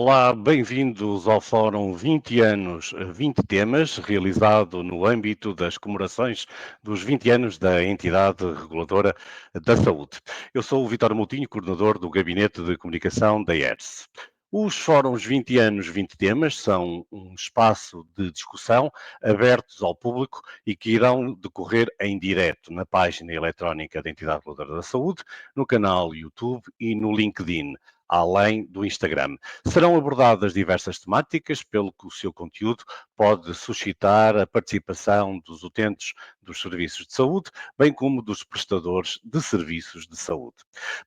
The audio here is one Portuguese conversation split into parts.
Olá, bem-vindos ao Fórum 20 anos, 20 temas, realizado no âmbito das comemorações dos 20 anos da entidade reguladora da saúde. Eu sou o Vítor Moutinho, coordenador do Gabinete de Comunicação da ERS. Os Fóruns 20 anos, 20 temas são um espaço de discussão abertos ao público e que irão decorrer em direto na página eletrónica da entidade reguladora da saúde, no canal YouTube e no LinkedIn, além do Instagram. Serão abordadas diversas temáticas, pelo que o seu conteúdo pode suscitar a participação dos utentes dos serviços de saúde, bem como dos prestadores de serviços de saúde.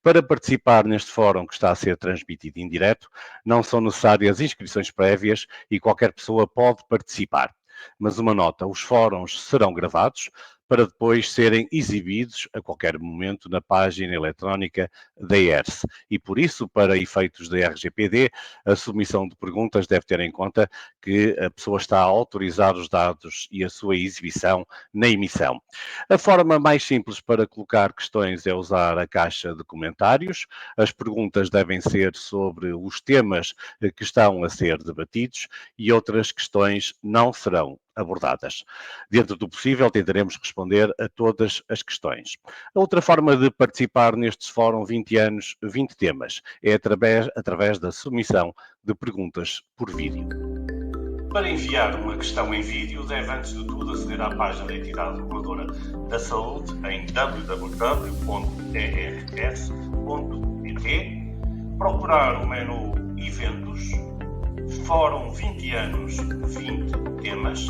Para participar neste fórum que está a ser transmitido em direto, não são necessárias inscrições prévias e qualquer pessoa pode participar. Mas uma nota, os fóruns serão gravados para depois serem exibidos a qualquer momento na página eletrónica da ERS. E por isso, para efeitos da RGPD, a submissão de perguntas deve ter em conta que a pessoa está a autorizar os dados e a sua exibição na emissão. A forma mais simples para colocar questões é usar a caixa de comentários. As perguntas devem ser sobre os temas que estão a ser debatidos e outras questões não serão abordadas. Dentro do possível, tentaremos responder a todas as questões. A outra forma de participar nestes Fórum 20 anos, 20 temas, é através da submissão de perguntas por vídeo. Para enviar uma questão em vídeo, deve antes de tudo aceder à página da entidade reguladora da saúde em www.ers.pt, procurar o menu Eventos, Fórum 20 anos, 20 temas,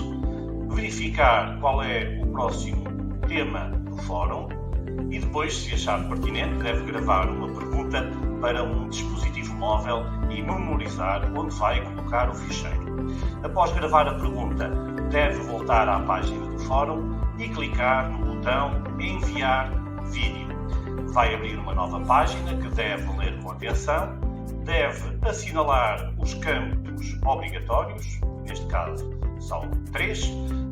verificar qual é o próximo tema do fórum e depois, se achar pertinente, deve gravar uma pergunta para um dispositivo móvel e memorizar onde vai colocar o ficheiro. Após gravar a pergunta, deve voltar à página do fórum e clicar no botão Enviar vídeo. Vai abrir uma nova página que deve ler com atenção, deve assinalar os campos obrigatórios, neste caso são 3,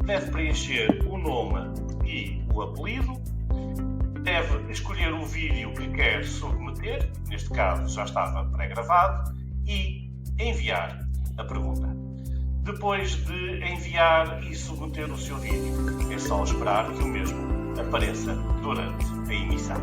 deve preencher o nome e o apelido, deve escolher o vídeo que quer submeter, neste caso já estava pré-gravado, e enviar a pergunta. Depois de enviar e submeter o seu vídeo, é só esperar que o mesmo apareça durante a emissão.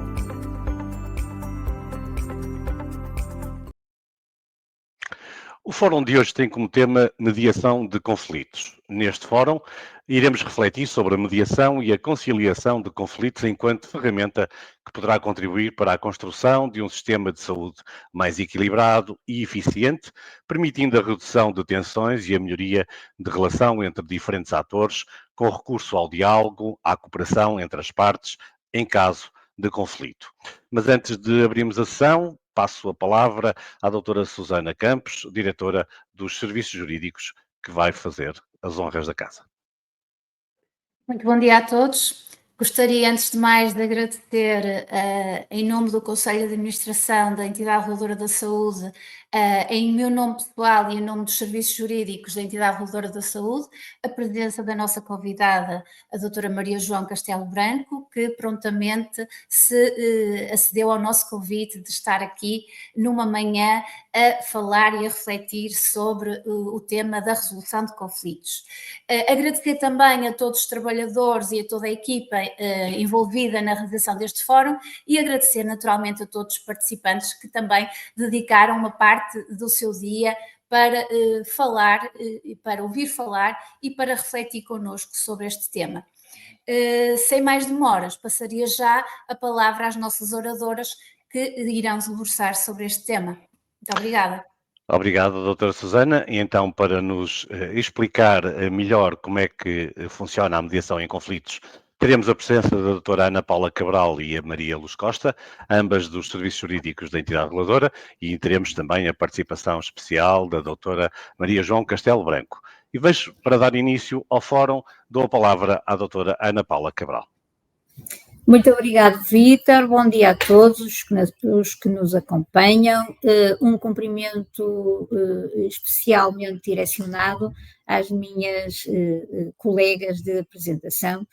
O fórum de hoje tem como tema mediação de conflitos. Neste fórum, iremos refletir sobre a mediação e a conciliação de conflitos enquanto ferramenta que poderá contribuir para a construção de um sistema de saúde mais equilibrado e eficiente, permitindo a redução de tensões e a melhoria de relação entre diferentes atores, com recurso ao diálogo, à cooperação entre as partes, em caso de conflito. Mas antes de abrirmos a sessão, passo a palavra à doutora Susana Campos, diretora dos Serviços Jurídicos, que vai fazer as honras da casa. Muito bom dia a todos. Gostaria, antes de mais, de agradecer, em nome do Conselho de Administração da Entidade Reguladora da Saúde, em meu nome pessoal e em nome dos Serviços Jurídicos da Entidade Reguladora da Saúde, a presença da nossa convidada, a doutora Maria João Castelo Branco, que prontamente acedeu ao nosso convite de estar aqui numa manhã a falar e a refletir sobre o tema da resolução de conflitos. Agradecer também a todos os trabalhadores e a toda a equipa envolvida na realização deste fórum e agradecer naturalmente a todos os participantes que também dedicaram uma parte do seu dia para falar, para ouvir falar e para refletir connosco sobre este tema. Sem mais demoras, passaria já a palavra às nossas oradoras que irão debruçar sobre este tema. Muito obrigada. Obrigado, doutora Susana. E então, para nos explicar melhor como é que funciona a mediação em conflitos, teremos a presença da doutora Ana Paula Cabral e a Maria Luz Costa, ambas dos Serviços Jurídicos da entidade reguladora, e teremos também a participação especial da doutora Maria João Castelo Branco. E vejo, para dar início ao fórum, dou a palavra à doutora Ana Paula Cabral. Muito obrigado, Vítor. Bom dia a todos os que nos acompanham. Um cumprimento especialmente direcionado às minhas colegas de apresentação,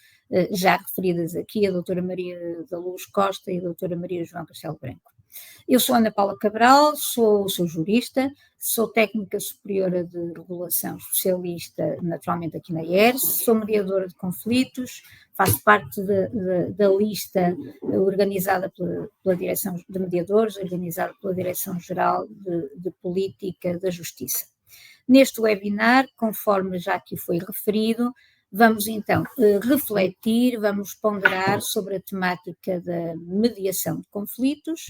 já referidas aqui, a doutora Maria da Luz Costa e a doutora Maria João Castelo Branco. Eu sou Ana Paula Cabral, sou jurista, sou técnica superiora de regulação, especialista naturalmente aqui na IERS, sou mediadora de conflitos, faço parte da lista organizada pela Direção de Mediadores, organizada pela Direção-Geral de Política da Justiça. Neste webinar, conforme já aqui foi referido, vamos então refletir, vamos ponderar sobre a temática da mediação de conflitos.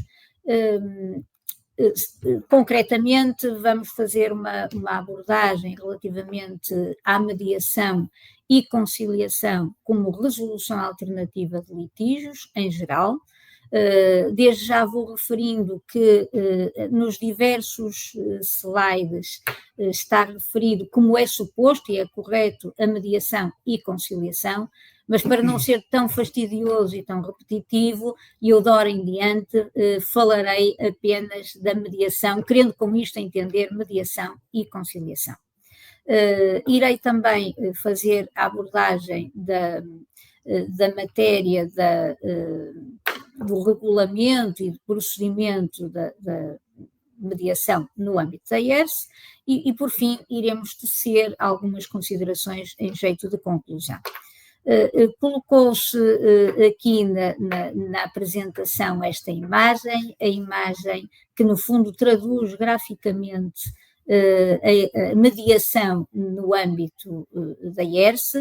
Concretamente, vamos fazer uma abordagem relativamente à mediação e conciliação como resolução alternativa de litígios em geral. Desde já vou referindo que nos diversos slides está referido como é suposto e é correto a mediação e conciliação, mas para não ser tão fastidioso e tão repetitivo, eu de hora em diante falarei apenas da mediação, querendo com isto entender mediação e conciliação. Irei também fazer a abordagem da matéria do regulamento e do procedimento da mediação no âmbito da IERS e, por fim, iremos tecer algumas considerações em jeito de conclusão. Colocou-se aqui na apresentação esta imagem, a imagem que no fundo traduz graficamente a mediação no âmbito da IERS.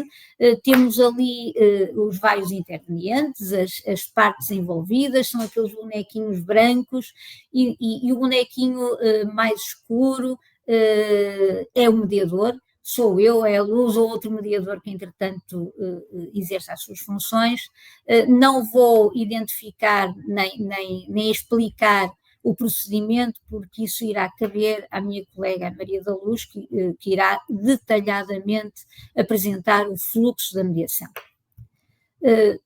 Temos ali os vários intervenientes, as partes envolvidas, são aqueles bonequinhos brancos e o bonequinho mais escuro é o mediador. Sou eu, é a Luz ou outro mediador que, entretanto, exerce as suas funções. Não vou identificar nem explicar o procedimento, porque isso irá caber à minha colega Maria da Luz, que irá detalhadamente apresentar o fluxo da mediação.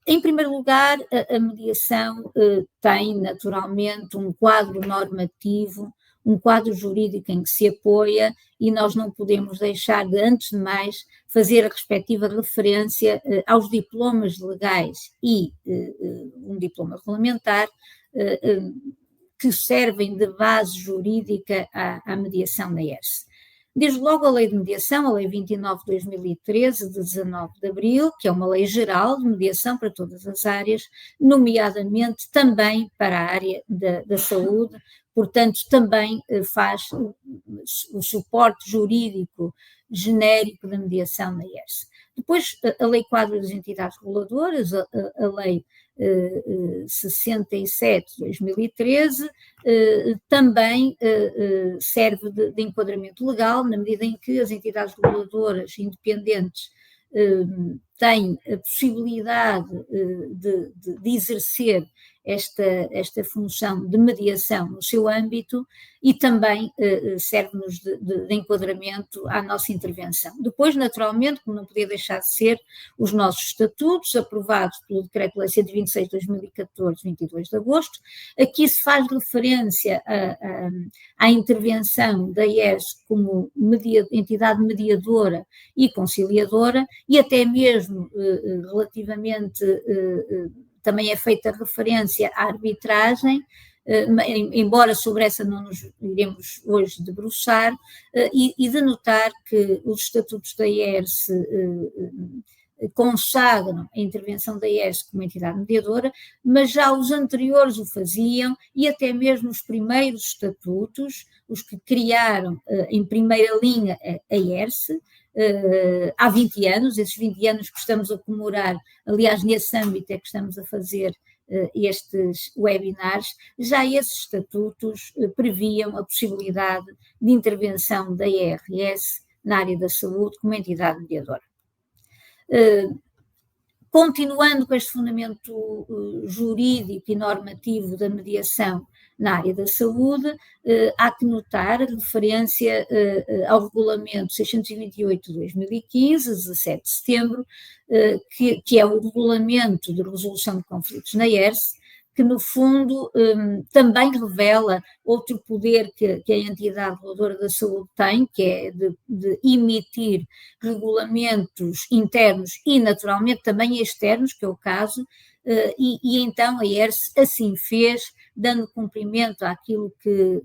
Em primeiro lugar, a mediação tem naturalmente um quadro normativo, um quadro jurídico em que se apoia e nós não podemos deixar de, antes de mais, fazer a respectiva referência aos diplomas legais e um diploma regulamentar que servem de base jurídica à mediação na IERS. Desde logo a Lei de Mediação, a Lei 29 de 2013, de 19 de abril, que é uma lei geral de mediação para todas as áreas, nomeadamente também para a área da saúde, portanto também faz o suporte jurídico genérico da mediação na IERS. Depois a Lei Quadro das Entidades Reguladoras, a Lei 67 de 2013, também serve de enquadramento legal, na medida em que as entidades reguladoras independentes têm a possibilidade de exercer esta função de mediação no seu âmbito e também serve-nos de enquadramento à nossa intervenção. Depois, naturalmente, como não podia deixar de ser, os nossos estatutos, aprovados pelo Decreto-Lei 126 de 2014, 22 de agosto, aqui se faz referência à intervenção da IERS como entidade mediadora e conciliadora e até mesmo relativamente também é feita referência à arbitragem, embora sobre essa não nos iremos hoje debruçar, e de notar que os estatutos da IERS consagram a intervenção da IERS como entidade mediadora, mas já os anteriores o faziam e até mesmo os primeiros estatutos, os que criaram em primeira linha a IERS, há 20 anos, esses 20 anos que estamos a comemorar, aliás, nesse âmbito é que estamos a fazer estes webinars, já esses estatutos previam a possibilidade de intervenção da IRS na área da saúde como entidade mediadora. Continuando com este fundamento jurídico e normativo da mediação na área da saúde, há que notar a referência ao Regulamento 628 de 2015, 17 de setembro, que é o Regulamento de Resolução de Conflitos na IERS, que no fundo também revela outro poder que a entidade reguladora da saúde tem, que é de emitir regulamentos internos e naturalmente também externos, que é o caso, e então a IERS assim fez, dando cumprimento àquilo que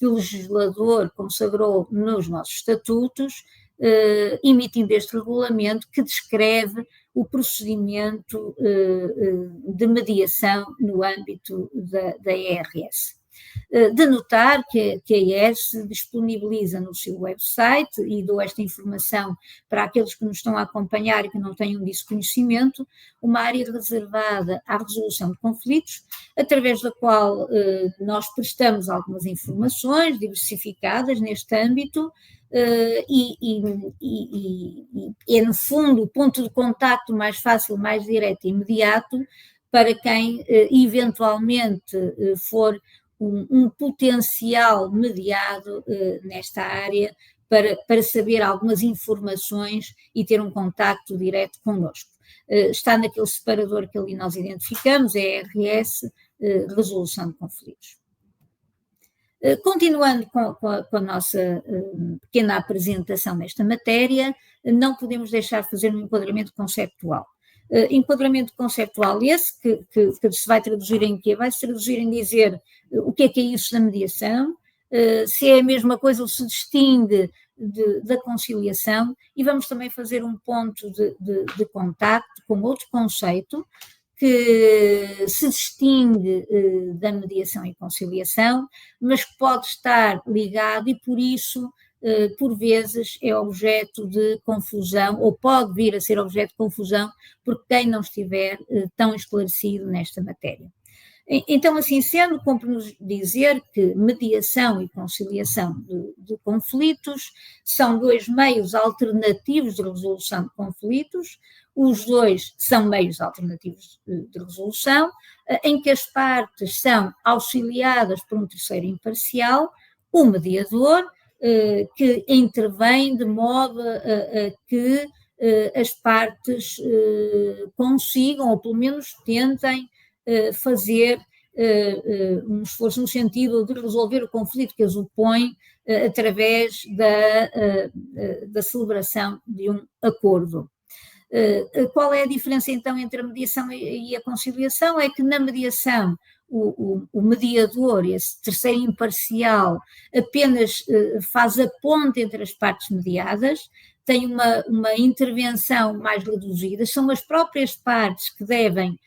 o legislador consagrou nos nossos estatutos, emitindo este regulamento que descreve o procedimento de mediação no âmbito da ERS. De notar que a ERS disponibiliza no seu website, e dou esta informação para aqueles que nos estão a acompanhar e que não tenham disso conhecimento, uma área reservada à resolução de conflitos, através da qual nós prestamos algumas informações diversificadas neste âmbito, e é, no fundo, o ponto de contacto mais fácil, mais direto e imediato para quem eventualmente for um potencial mediado nesta área para saber algumas informações e ter um contacto direto connosco. Está naquele separador que ali nós identificamos, é ERS, Resolução de Conflitos. Continuando com a nossa pequena apresentação nesta matéria, não podemos deixar de fazer um enquadramento conceptual. Enquadramento conceptual esse, que se vai traduzir em quê? Vai se traduzir em dizer o que é isso da mediação, se é a mesma coisa ou se distingue da conciliação, e vamos também fazer um ponto de contacto com outro conceito que se distingue da mediação e conciliação, mas que pode estar ligado e por isso por vezes é objeto de confusão, ou pode vir a ser objeto de confusão por quem não estiver tão esclarecido nesta matéria. Então, assim sendo, cumpre-nos dizer que mediação e conciliação de conflitos são dois meios alternativos de resolução de conflitos. Os dois são meios alternativos de resolução, em que as partes são auxiliadas por um terceiro imparcial, o mediador, que intervém de modo a que as partes consigam, ou pelo menos tentem, fazer um esforço no sentido de resolver o conflito que as opõe através da celebração de um acordo. Qual é a diferença então entre a mediação e a conciliação? É que na mediação o mediador, esse terceiro imparcial, apenas faz a ponte entre as partes mediadas, tem uma intervenção mais reduzida, são as próprias partes que devem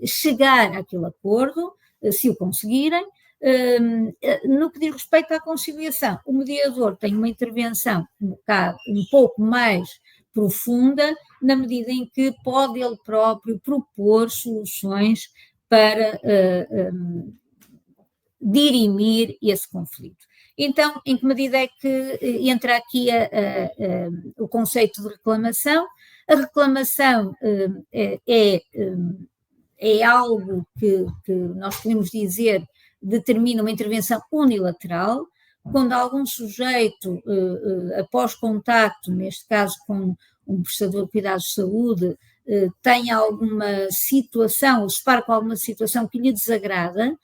chegar àquele acordo, se o conseguirem. No que diz respeito à conciliação, o mediador tem uma intervenção um pouco mais profunda, na medida em que pode ele próprio propor soluções para dirimir esse conflito. Então, em que medida é que entra aqui o conceito de reclamação? A reclamação é algo que nós podemos dizer determina uma intervenção unilateral, quando algum sujeito, após contacto, neste caso com um prestador de cuidados de saúde, tem alguma situação, ou se depara com alguma situação que lhe desagrada,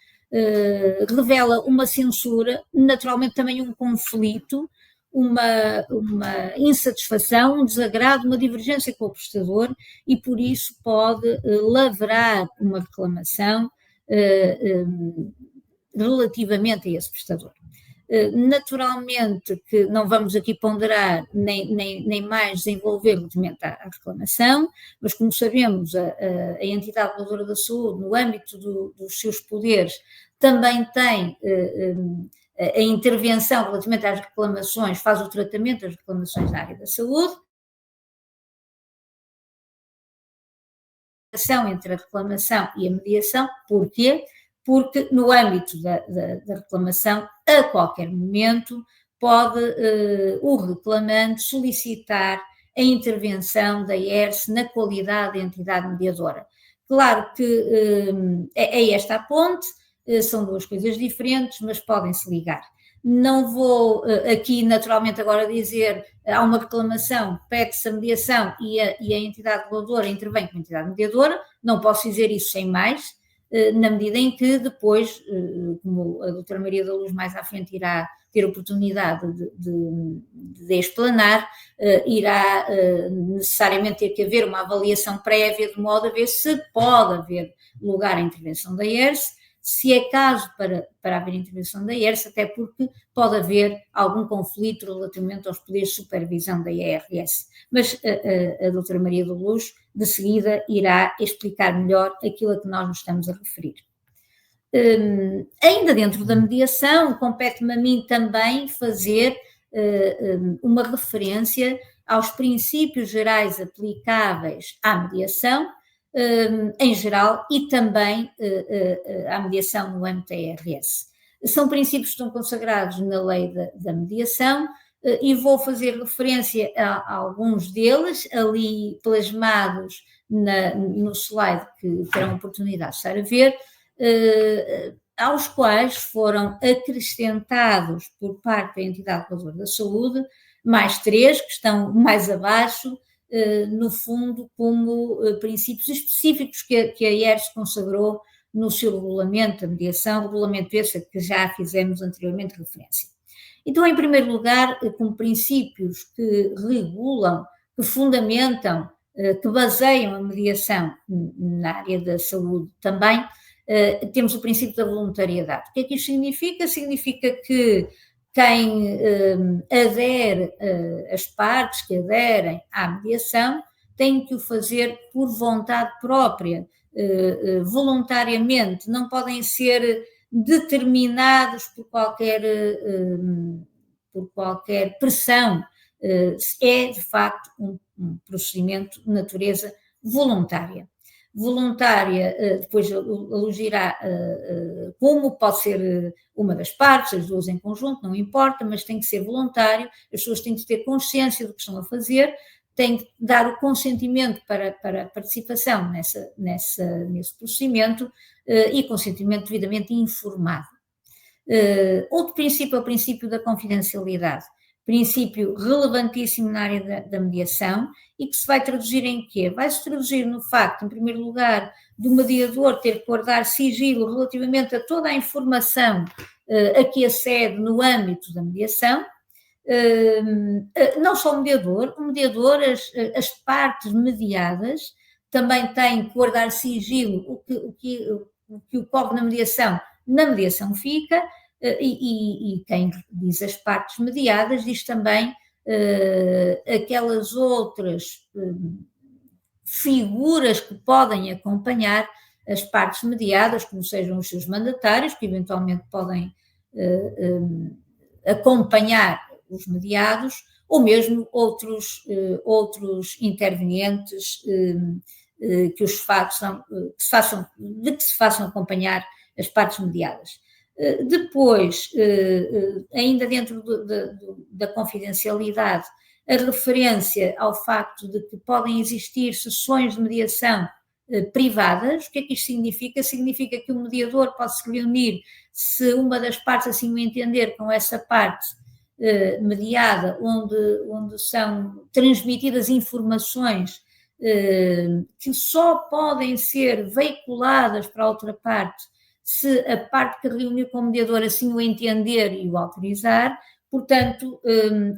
revela uma censura, naturalmente também um conflito, uma insatisfação, um desagrado, uma divergência com o prestador, e por isso pode lavrar uma reclamação relativamente a esse prestador. Naturalmente que não vamos aqui ponderar nem mais desenvolver relativamente à reclamação, mas como sabemos a entidade reguladora da saúde, no âmbito dos seus poderes, também tem a intervenção relativamente às reclamações, faz o tratamento das reclamações na área da saúde. A relação entre a reclamação e a mediação, porquê? Porque no âmbito da reclamação, a qualquer momento, pode o reclamante solicitar a intervenção da ERS na qualidade de entidade mediadora. Claro que é esta a ponte, são duas coisas diferentes, mas podem se ligar. Não vou aqui naturalmente agora dizer há uma reclamação, pede-se a mediação e a entidade reguladora intervém com a entidade mediadora, não posso dizer isso sem mais, na medida em que depois, como a doutora Maria da Luz mais à frente irá ter oportunidade de explanar, irá necessariamente ter que haver uma avaliação prévia de modo a ver se pode haver lugar à intervenção da ERS. se é caso para haver intervenção da IERS, até porque pode haver algum conflito relativamente aos poderes de supervisão da IRS. Mas a doutora Maria da Luz, de seguida, irá explicar melhor aquilo a que nós nos estamos a referir. Ainda dentro da mediação, compete-me a mim também fazer uma referência aos princípios gerais aplicáveis à mediação, em geral, e também à mediação no âmbito da IRS. São princípios que estão consagrados na lei da mediação, e vou fazer referência a alguns deles, ali plasmados no slide que terão a oportunidade de estar a ver, aos quais foram acrescentados por parte da entidade reguladora da saúde mais 3, que estão mais abaixo, no fundo, como princípios específicos que a IERS consagrou no seu regulamento da mediação, regulamento esse que já fizemos anteriormente referência. Então, em primeiro lugar, como princípios que regulam, que fundamentam, que baseiam a mediação na área da saúde também, temos o princípio da voluntariedade. O que é que isto significa? Significa que quem adere, as partes que aderem à mediação, têm que o fazer por vontade própria, voluntariamente, não podem ser determinados por qualquer pressão. É, de facto, um procedimento de natureza voluntária. Depois elogiará como pode ser uma das partes, as duas em conjunto, não importa, mas tem que ser voluntário, as pessoas têm que ter consciência do que estão a fazer, têm que dar o consentimento para a participação nesse procedimento e consentimento devidamente informado. Outro princípio é o princípio da confidencialidade, princípio relevantíssimo na área da mediação e que se vai traduzir em quê? Vai-se traduzir no facto, em primeiro lugar, do mediador ter que guardar sigilo relativamente a toda a informação a que acede no âmbito da mediação. Não só o mediador, as partes mediadas também têm que guardar sigilo, o que ocorre na mediação fica, e quem diz as partes mediadas diz também aquelas outras figuras que podem acompanhar as partes mediadas, como sejam os seus mandatários, que eventualmente podem acompanhar os mediados, ou mesmo outros intervenientes que se façam acompanhar as partes mediadas. Depois, ainda dentro da confidencialidade, a referência ao facto de que podem existir sessões de mediação privadas. O que é que isto significa? Significa que o mediador pode se reunir, se uma das partes assim o entender, com essa parte mediada, onde são transmitidas informações que só podem ser veiculadas para a outra parte se a parte que reuniu com o mediador assim o entender e o autorizar. Portanto,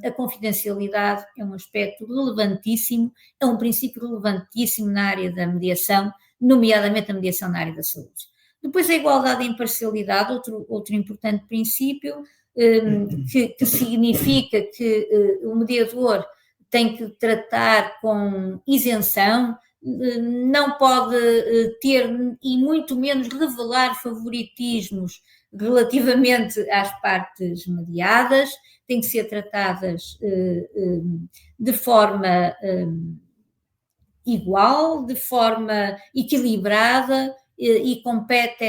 a confidencialidade é um aspecto relevantíssimo, é um princípio relevantíssimo na área da mediação, nomeadamente a mediação na área da saúde. Depois, a igualdade e a imparcialidade, outro importante princípio, que significa que o mediador tem que tratar com isenção, não pode ter e muito menos revelar favoritismos relativamente às partes mediadas, têm que ser tratadas de forma igual, de forma equilibrada, e compete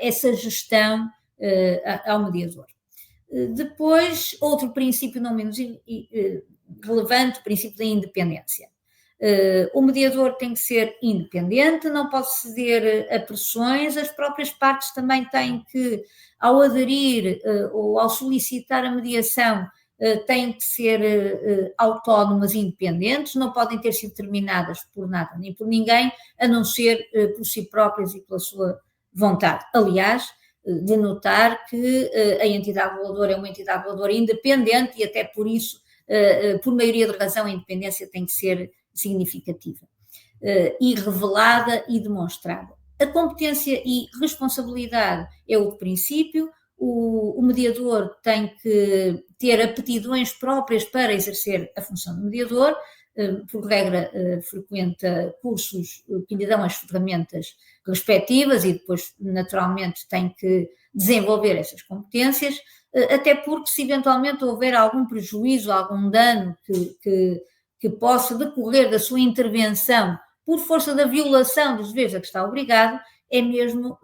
essa gestão ao mediador. Depois, outro princípio não menos relevante, o princípio da independência. O mediador tem que ser independente, não pode ceder a pressões, as próprias partes também têm que, ao aderir ou ao solicitar a mediação, têm que ser autónomas e independentes, não podem ter sido determinadas por nada nem por ninguém, a não ser por si próprias e pela sua vontade. Aliás, de notar que a entidade reguladora é uma entidade reguladora independente e até por isso, por maioria de razão, a independência tem que ser significativa e revelada e demonstrada. A competência e responsabilidade é outro princípio. O mediador tem que ter aptidões próprias para exercer a função de mediador, por regra frequenta cursos que lhe dão as ferramentas respectivas e depois naturalmente tem que desenvolver essas competências, até porque se eventualmente houver algum prejuízo, algum dano que possa decorrer da sua intervenção por força da violação dos deveres a que está obrigado, é mesmo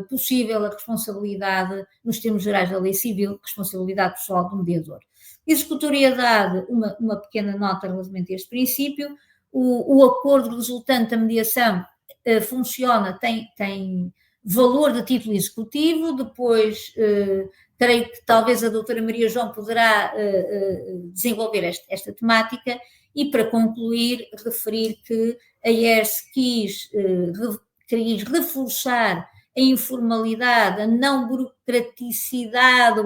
possível a responsabilidade, nos termos gerais da lei civil, responsabilidade pessoal do mediador. Executoriedade, uma pequena nota relativamente a este princípio, o acordo resultante da mediação funciona, tem valor de título executivo, depois creio que talvez a doutora Maria João poderá desenvolver esta temática, e para concluir, referir que a IERS quis reforçar a informalidade, a não burocraticidade,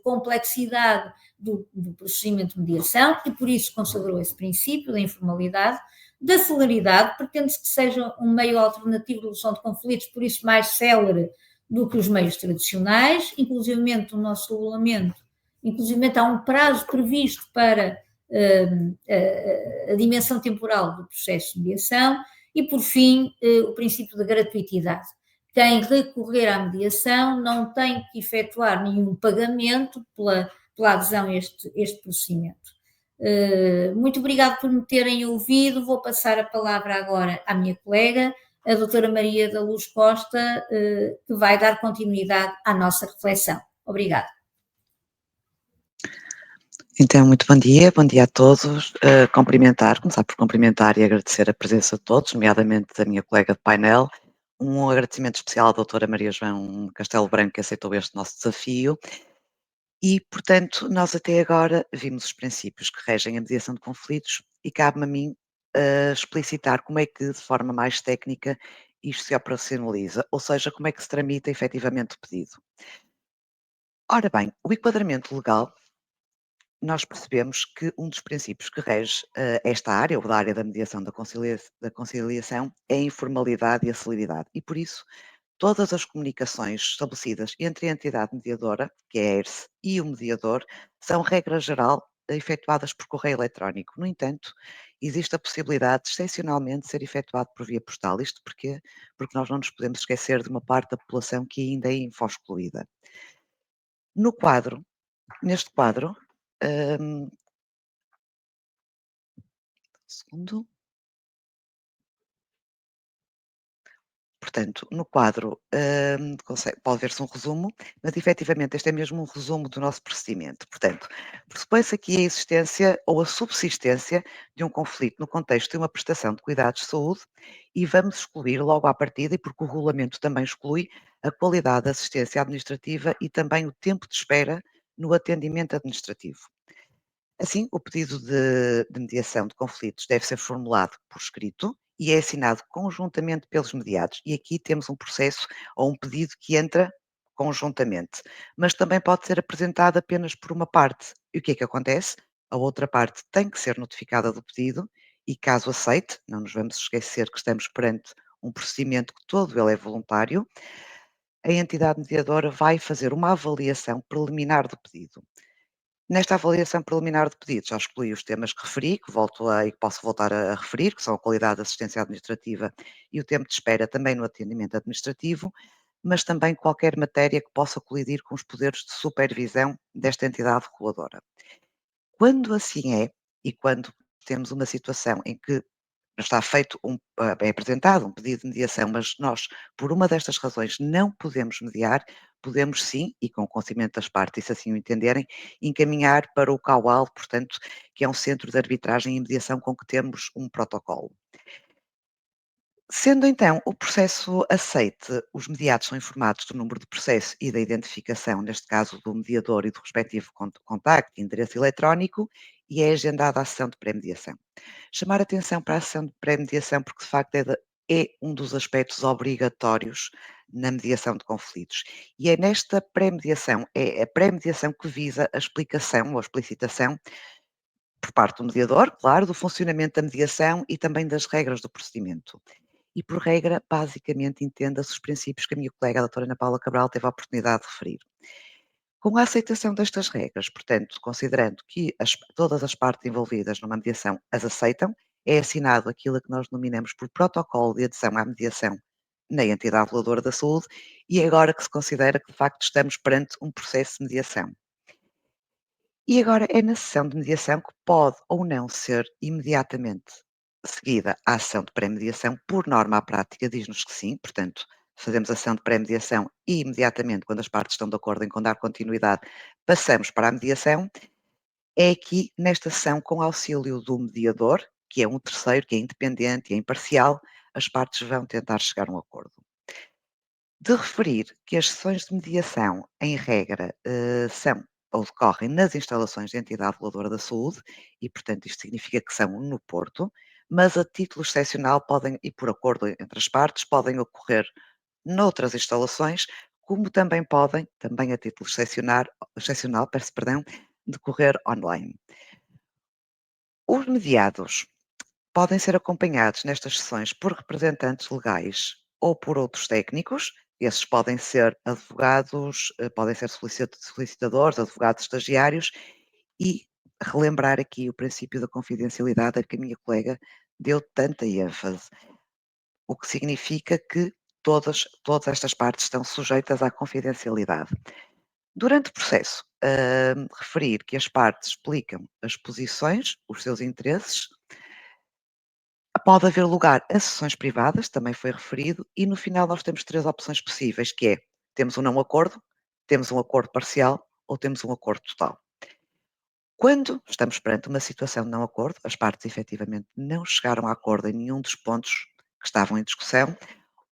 complexidade do procedimento de mediação, e por isso consagrou esse princípio da informalidade. Da celeridade, pretende-se que seja um meio alternativo de resolução de conflitos, por isso mais célere do que os meios tradicionais, inclusivamente o nosso regulamento, inclusivamente há um prazo previsto para a dimensão temporal do processo de mediação, e por fim o princípio da gratuitidade. Quem recorrer à mediação não tem que efetuar nenhum pagamento pela adesão a este procedimento. Muito obrigado por me terem ouvido. Vou passar a palavra agora à minha colega, a doutora Maria da Luz Costa, que vai dar continuidade à nossa reflexão. Obrigada. Então, muito bom dia a todos. Começar por cumprimentar e agradecer a presença de todos, nomeadamente da minha colega de painel. Um agradecimento especial à doutora Maria João Castelo Branco, que aceitou este nosso desafio. E, portanto, nós até agora vimos os princípios que regem a mediação de conflitos e cabe-me a mim explicitar como é que, de forma mais técnica, isto se operacionaliza, ou seja, como é que se tramita efetivamente o pedido. Ora bem, o enquadramento legal, nós percebemos que um dos princípios que rege esta área, ou da área da mediação da conciliação, é a informalidade e a celeridade. E, por isso, todas as comunicações estabelecidas entre a entidade mediadora, que é a ERSE, e o mediador, são, regra geral, efetuadas por correio eletrónico. No entanto, existe a possibilidade de, excepcionalmente, ser efetuado por via postal. Isto porque nós não nos podemos esquecer de uma parte da população que ainda é info-excluída. Neste quadro, segundo. Portanto, no quadro pode ver-se um resumo, mas efetivamente este é mesmo um resumo do nosso procedimento. Portanto, pressupõe-se aqui a existência ou a subsistência de um conflito no contexto de uma prestação de cuidados de saúde, e vamos excluir logo à partida, e porque o regulamento também exclui, a qualidade da assistência administrativa e também o tempo de espera no atendimento administrativo. Assim, o pedido de mediação de conflitos deve ser formulado por escrito e é assinado conjuntamente pelos mediados. E aqui temos um processo ou um pedido que entra conjuntamente, mas também pode ser apresentado apenas por uma parte. E o que é que acontece? A outra parte tem que ser notificada do pedido e, caso aceite, não nos vamos esquecer que estamos perante um procedimento que todo ele é voluntário, a entidade mediadora vai fazer uma avaliação preliminar do pedido. Nesta avaliação preliminar de pedidos, já excluí os temas que referi, que posso voltar a referir, que são a qualidade da assistência administrativa e o tempo de espera também no atendimento administrativo, mas também qualquer matéria que possa colidir com os poderes de supervisão desta entidade reguladora. Quando assim é, e quando temos uma situação em que está feito é apresentado um pedido de mediação, mas nós, por uma destas razões, não podemos mediar, podemos sim, e com o conhecimento das partes, se assim o entenderem, encaminhar para o CAUAL, portanto, que é um centro de arbitragem e mediação com que temos um protocolo. Sendo então o processo aceite, os mediados são informados do número de processo e da identificação, neste caso do mediador e do respectivo contacto e endereço eletrónico, e é agendada a sessão de pré-mediação. Chamar atenção para a sessão de pré-mediação porque, de facto, é um dos aspectos obrigatórios na mediação de conflitos. E é nesta pré-mediação, é a pré-mediação que visa a explicação ou a explicitação por parte do mediador, claro, do funcionamento da mediação e também das regras do procedimento. e, por regra, basicamente entenda-se os princípios que a minha colega, a doutora Ana Paula Cabral, teve a oportunidade de referir. Com a aceitação destas regras, portanto, considerando que todas as partes envolvidas numa mediação as aceitam, é assinado aquilo que nós denominamos por protocolo de adesão à mediação na entidade reguladora da saúde, e é agora que se considera que, de facto, estamos perante um processo de mediação. E agora é na sessão de mediação que pode ou não ser imediatamente seguida a ação de pré-mediação. Por norma, a prática diz-nos que sim, portanto, fazemos a ação de pré-mediação e imediatamente, quando as partes estão de acordo em dar continuidade, passamos para a mediação. É aqui, nesta sessão, com auxílio do mediador, que é um terceiro, que é independente e é imparcial, as partes vão tentar chegar a um acordo. De referir que as sessões de mediação, em regra, são ou decorrem nas instalações da entidade reguladora da saúde e, portanto, isto significa que são no Porto, mas a título excepcional podem, e por acordo entre as partes, podem ocorrer noutras instalações, como também podem, também a título excepcional, peço perdão, decorrer online. Os mediados podem ser acompanhados nestas sessões por representantes legais ou por outros técnicos. Esses podem ser advogados, podem ser solicitadores, advogados estagiários, e relembrar aqui o princípio da confidencialidade a que a minha colega deu tanta ênfase, o que significa que todas estas partes estão sujeitas à confidencialidade. Durante o processo, referir que as partes explicam as posições, os seus interesses. Pode haver lugar a sessões privadas, também foi referido, e no final nós temos 3 opções possíveis, que é: temos um não acordo, temos um acordo parcial ou temos um acordo total. Quando estamos perante uma situação de não acordo, as partes efetivamente não chegaram a acordo em nenhum dos pontos que estavam em discussão,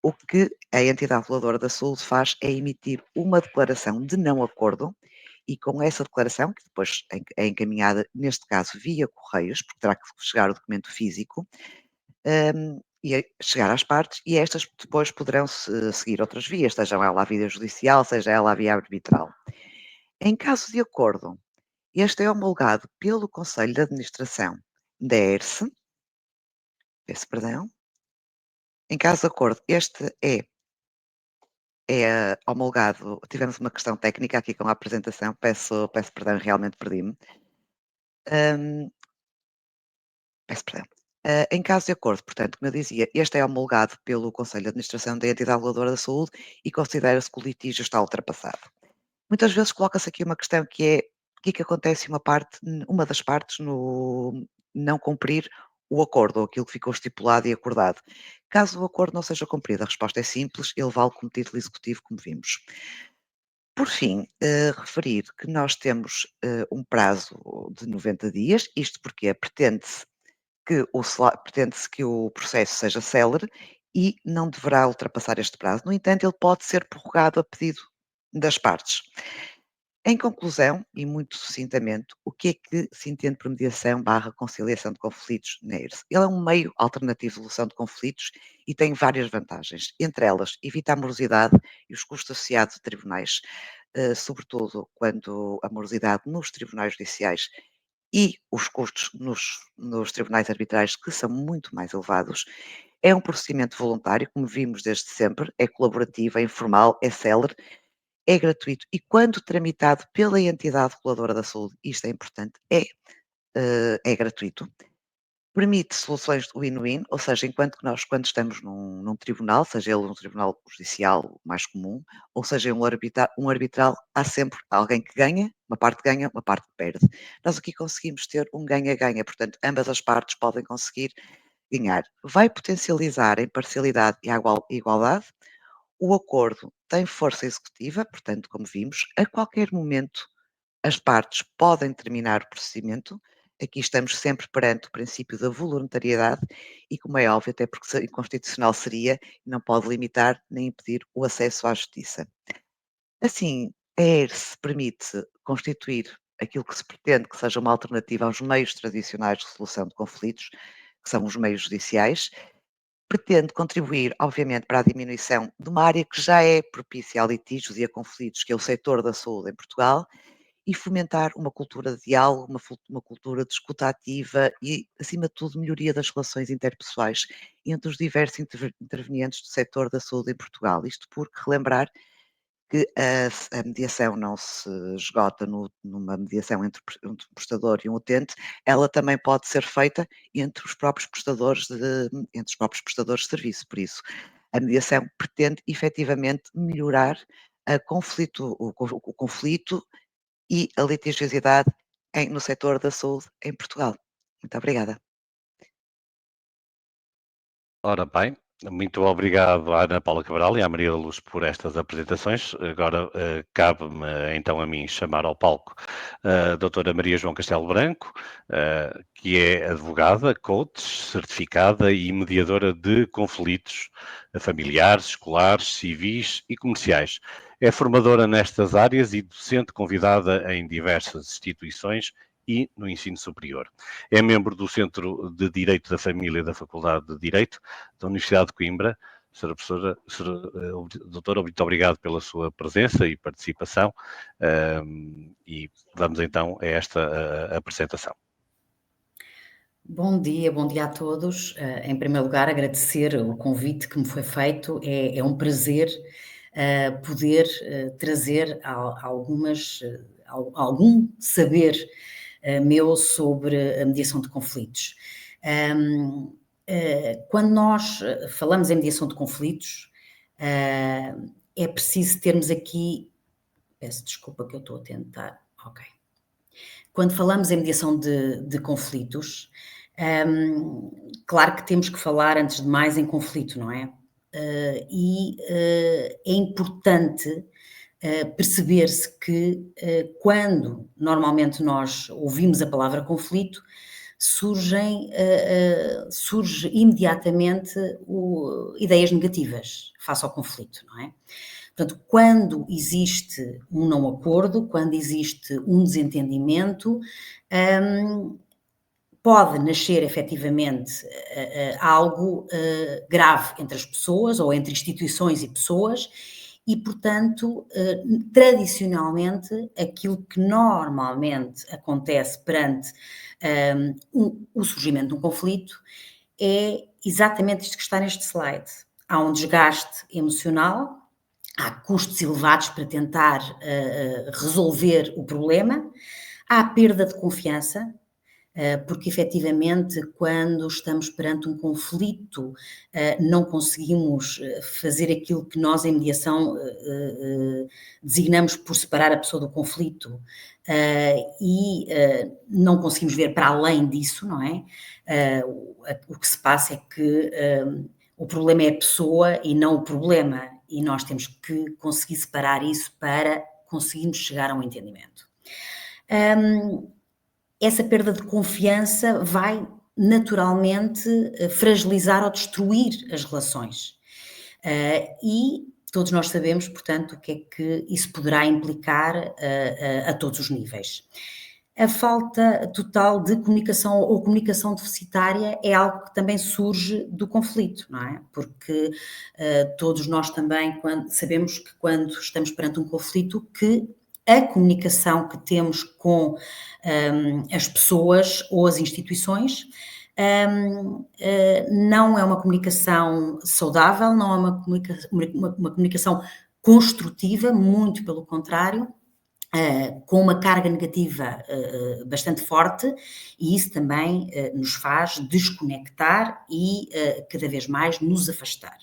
o que a entidade reguladora da saúde faz é emitir uma declaração de não acordo, e com essa declaração, que depois é encaminhada, neste caso via correios, porque terá que chegar o documento físico, e chegar às partes, e estas depois poderão seguir outras vias, seja ela a via judicial, seja ela a via arbitral. Em caso de acordo, este é homologado pelo Conselho de Administração da ERSE, peço perdão. Em caso de acordo, este é homologado. Tivemos uma questão técnica aqui com a apresentação, peço perdão, realmente perdi-me. Peço perdão. Em caso de acordo, portanto, como eu dizia, este é homologado pelo Conselho de Administração da entidade reguladora da saúde e considera-se que o litígio está ultrapassado. Muitas vezes coloca-se aqui uma questão que é: o que é que acontece se uma das partes não cumprir o acordo ou aquilo que ficou estipulado e acordado? Caso o acordo não seja cumprido, a resposta é simples: ele vale como título executivo, como vimos. Por fim, referir que nós temos um prazo de 90 dias, isto porque pretende-se que o processo seja célere e não deverá ultrapassar este prazo. No entanto, ele pode ser prorrogado a pedido das partes. Em conclusão, e muito sucintamente, o que é que se entende por mediação/conciliação de conflitos na ERSE? Ele é um meio alternativo de resolução de conflitos e tem várias vantagens, entre elas evita a morosidade e os custos associados a tribunais, sobretudo quando a morosidade nos tribunais judiciais e os custos nos tribunais arbitrais, que são muito mais elevados. É um procedimento voluntário, como vimos desde sempre, é colaborativo, é informal, é célere, é gratuito e, quando tramitado pela entidade reguladora da saúde, isto é importante, é gratuito. Permite soluções de win-win, ou seja, enquanto que nós, quando estamos num tribunal, seja ele um tribunal judicial mais comum, ou seja um arbitral, há sempre alguém que ganha, uma parte perde. Nós aqui conseguimos ter um ganha-ganha, portanto, ambas as partes podem conseguir ganhar. Vai potencializar a imparcialidade e a igualdade. O acordo tem força executiva, portanto, como vimos, a qualquer momento as partes podem terminar o procedimento. Aqui estamos sempre perante o princípio da voluntariedade e, como é óbvio, até porque inconstitucional seria, não pode limitar nem impedir o acesso à justiça. Assim, a ERSE permite constituir aquilo que se pretende que seja uma alternativa aos meios tradicionais de resolução de conflitos, que são os meios judiciais. Pretende contribuir, obviamente, para a diminuição de uma área que já é propícia a litígios e a conflitos, que é o setor da saúde em Portugal, e fomentar uma cultura de diálogo, uma cultura de escuta ativa e, acima de tudo, melhoria das relações interpessoais entre os diversos intervenientes do setor da saúde em Portugal. Isto porque relembrar que a mediação não se esgota numa mediação entre um prestador e um utente, ela também pode ser feita entre os próprios prestadores de serviço. Por isso, a mediação pretende efetivamente melhorar o conflito e a litigiosidade no setor da saúde em Portugal. Muito obrigada. Ora bem, muito obrigado à Ana Paula Cabral e à Maria da Luz por estas apresentações. Agora cabe-me então a mim chamar ao palco a doutora Maria João Castelo Branco, que é advogada, coach, certificada e mediadora de conflitos familiares, escolares, civis e comerciais. É formadora nestas áreas e docente convidada em diversas instituições e no ensino superior. É membro do Centro de Direito da Família da Faculdade de Direito da Universidade de Coimbra. Doutora, muito obrigado pela sua presença e participação e vamos então a esta apresentação. Bom dia a todos. Em primeiro lugar, agradecer o convite que me foi feito. É um prazer poder trazer algum saber meu sobre a mediação de conflitos. Quando nós falamos em mediação de conflitos, é preciso termos aqui... Peço desculpa que eu estou a tentar... Ok. Quando falamos em mediação de conflitos, claro que temos que falar, antes de mais, em conflito, não é? É importante perceber-se que quando normalmente nós ouvimos a palavra conflito, surge imediatamente ideias negativas face ao conflito, não é? Portanto, quando existe um não acordo, quando existe um desentendimento, pode nascer efetivamente algo grave entre as pessoas ou entre instituições e pessoas e, portanto, tradicionalmente, aquilo que normalmente acontece perante o surgimento de um conflito é exatamente isto que está neste slide. Há um desgaste emocional, há custos elevados para tentar resolver o problema, há perda de confiança, porque efetivamente quando estamos perante um conflito não conseguimos fazer aquilo que nós em mediação designamos por separar a pessoa do conflito e não conseguimos ver para além disso, não é? O que se passa é que o problema é a pessoa e não o problema, e nós temos que conseguir separar isso para conseguirmos chegar a um entendimento. Essa perda de confiança vai naturalmente fragilizar ou destruir as relações. E todos nós sabemos, portanto, o que é que isso poderá implicar a todos os níveis. A falta total de comunicação ou comunicação deficitária é algo que também surge do conflito, não é? Porque todos nós também sabemos que quando estamos perante um conflito que a comunicação que temos com as pessoas ou as instituições não é uma comunicação saudável, não é uma comunicação construtiva, muito pelo contrário, com uma carga negativa bastante forte, e isso também nos faz desconectar e cada vez mais nos afastar.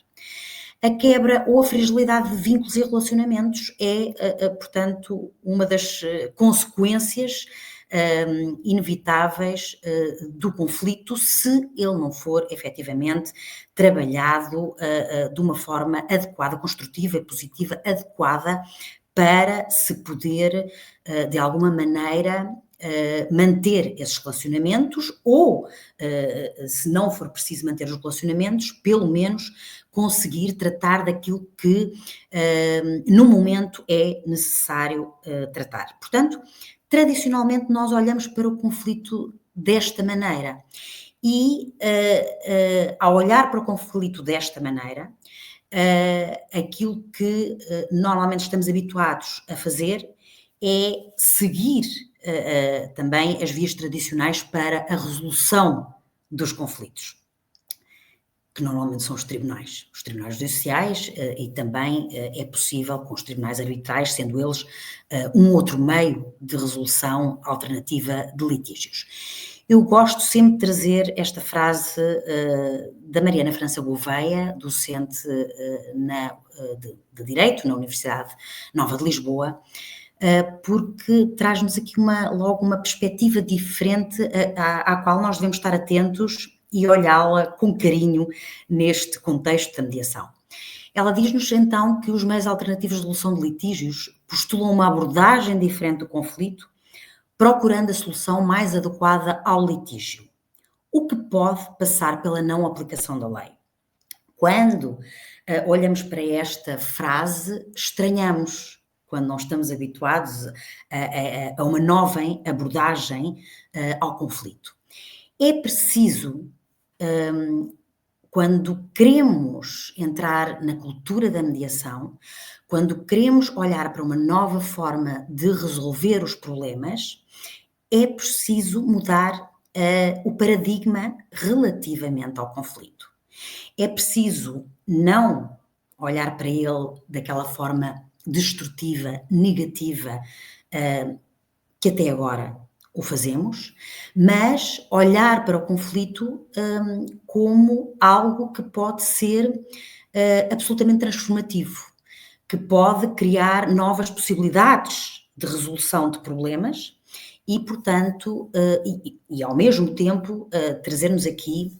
A quebra ou a fragilidade de vínculos e relacionamentos é, portanto, uma das consequências inevitáveis do conflito se ele não for efetivamente trabalhado de uma forma adequada, construtiva e positiva, adequada para se poder, de alguma maneira, manter esses relacionamentos ou, se não for preciso manter os relacionamentos, pelo menos conseguir tratar daquilo que no momento é necessário tratar. Portanto, tradicionalmente nós olhamos para o conflito desta maneira e ao olhar para o conflito desta maneira, aquilo que normalmente estamos habituados a fazer é seguir também as vias tradicionais para a resolução dos conflitos, que normalmente são os tribunais judiciais, e também é possível com os tribunais arbitrais, sendo eles um outro meio de resolução alternativa de litígios. Eu gosto sempre de trazer esta frase da Mariana França Gouveia, docente de Direito na Universidade Nova de Lisboa, porque traz-nos aqui logo uma perspectiva diferente à qual nós devemos estar atentos e olhá-la com carinho neste contexto da mediação. Ela diz-nos então que os meios alternativos de resolução de litígios postulam uma abordagem diferente do conflito, procurando a solução mais adequada ao litígio, o que pode passar pela não aplicação da lei. Quando olhamos para esta frase, estranhamos, quando não estamos habituados a uma nova abordagem ao conflito. É preciso, quando queremos entrar na cultura da mediação, quando queremos olhar para uma nova forma de resolver os problemas, é preciso mudar o paradigma relativamente ao conflito. É preciso não olhar para ele daquela forma destrutiva, negativa, que até agora o fazemos, mas olhar para o conflito como algo que pode ser absolutamente transformativo, que pode criar novas possibilidades de resolução de problemas e, portanto, e ao mesmo tempo trazer-nos aqui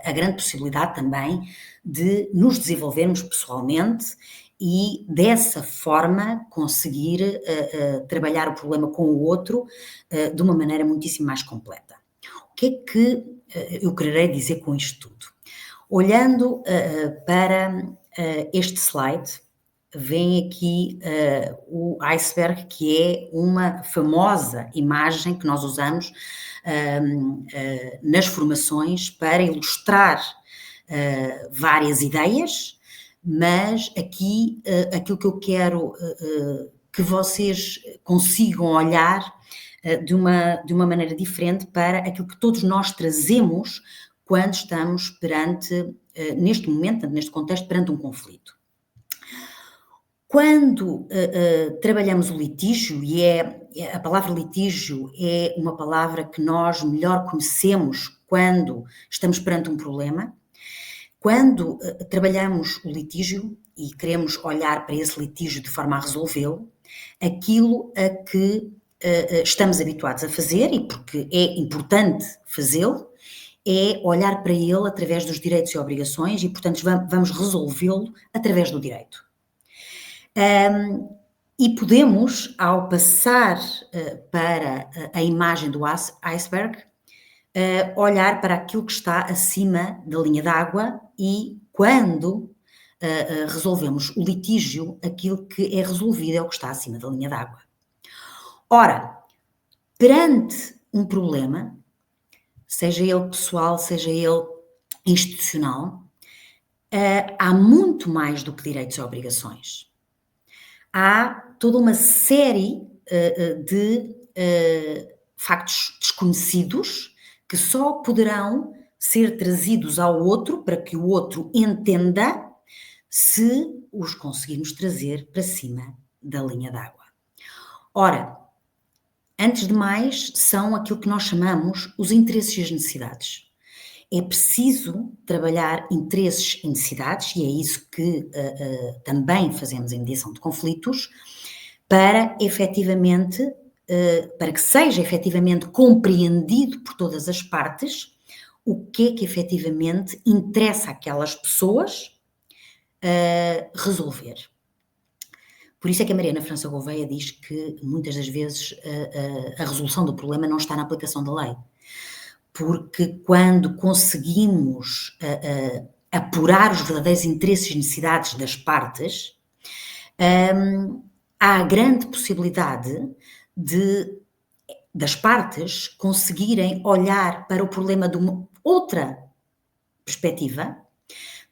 a grande possibilidade também de nos desenvolvermos pessoalmente e dessa forma conseguir trabalhar o problema com o outro de uma maneira muitíssimo mais completa. O que é que eu quererei dizer com isto tudo? Olhando para este slide, vem aqui o iceberg, que é uma famosa imagem que nós usamos nas formações para ilustrar várias ideias, mas aqui aquilo que eu quero que vocês consigam olhar de uma maneira diferente para aquilo que todos nós trazemos quando estamos perante, neste momento, neste contexto, perante um conflito. Quando trabalhamos o litígio, e a palavra litígio é uma palavra que nós melhor conhecemos quando estamos perante um problema, quando trabalhamos o litígio e queremos olhar para esse litígio de forma a resolvê-lo, aquilo a que estamos habituados a fazer, e porque é importante fazê-lo, é olhar para ele através dos direitos e obrigações e, portanto, vamos resolvê-lo através do direito. E podemos, ao passar para a imagem do iceberg, olhar para aquilo que está acima da linha d'água e, quando resolvemos o litígio, aquilo que é resolvido é o que está acima da linha d'água. Ora, perante um problema, seja ele pessoal, seja ele institucional, há muito mais do que direitos e obrigações. Há toda uma série de factos desconhecidos que só poderão ser trazidos ao outro para que o outro entenda se os conseguirmos trazer para cima da linha d'água. Ora, antes de mais, são aquilo que nós chamamos os interesses e as necessidades. É preciso trabalhar interesses e necessidades, e é isso que também fazemos em mediação de conflitos, para efetivamente, para que seja efetivamente compreendido por todas as partes o que é que efetivamente interessa àquelas pessoas resolver. Por isso é que a Mariana França Gouveia diz que muitas das vezes a resolução do problema não está na aplicação da lei. Porque quando conseguimos apurar os verdadeiros interesses e necessidades das partes, há a grande possibilidade das partes conseguirem olhar para o problema de uma outra perspectiva,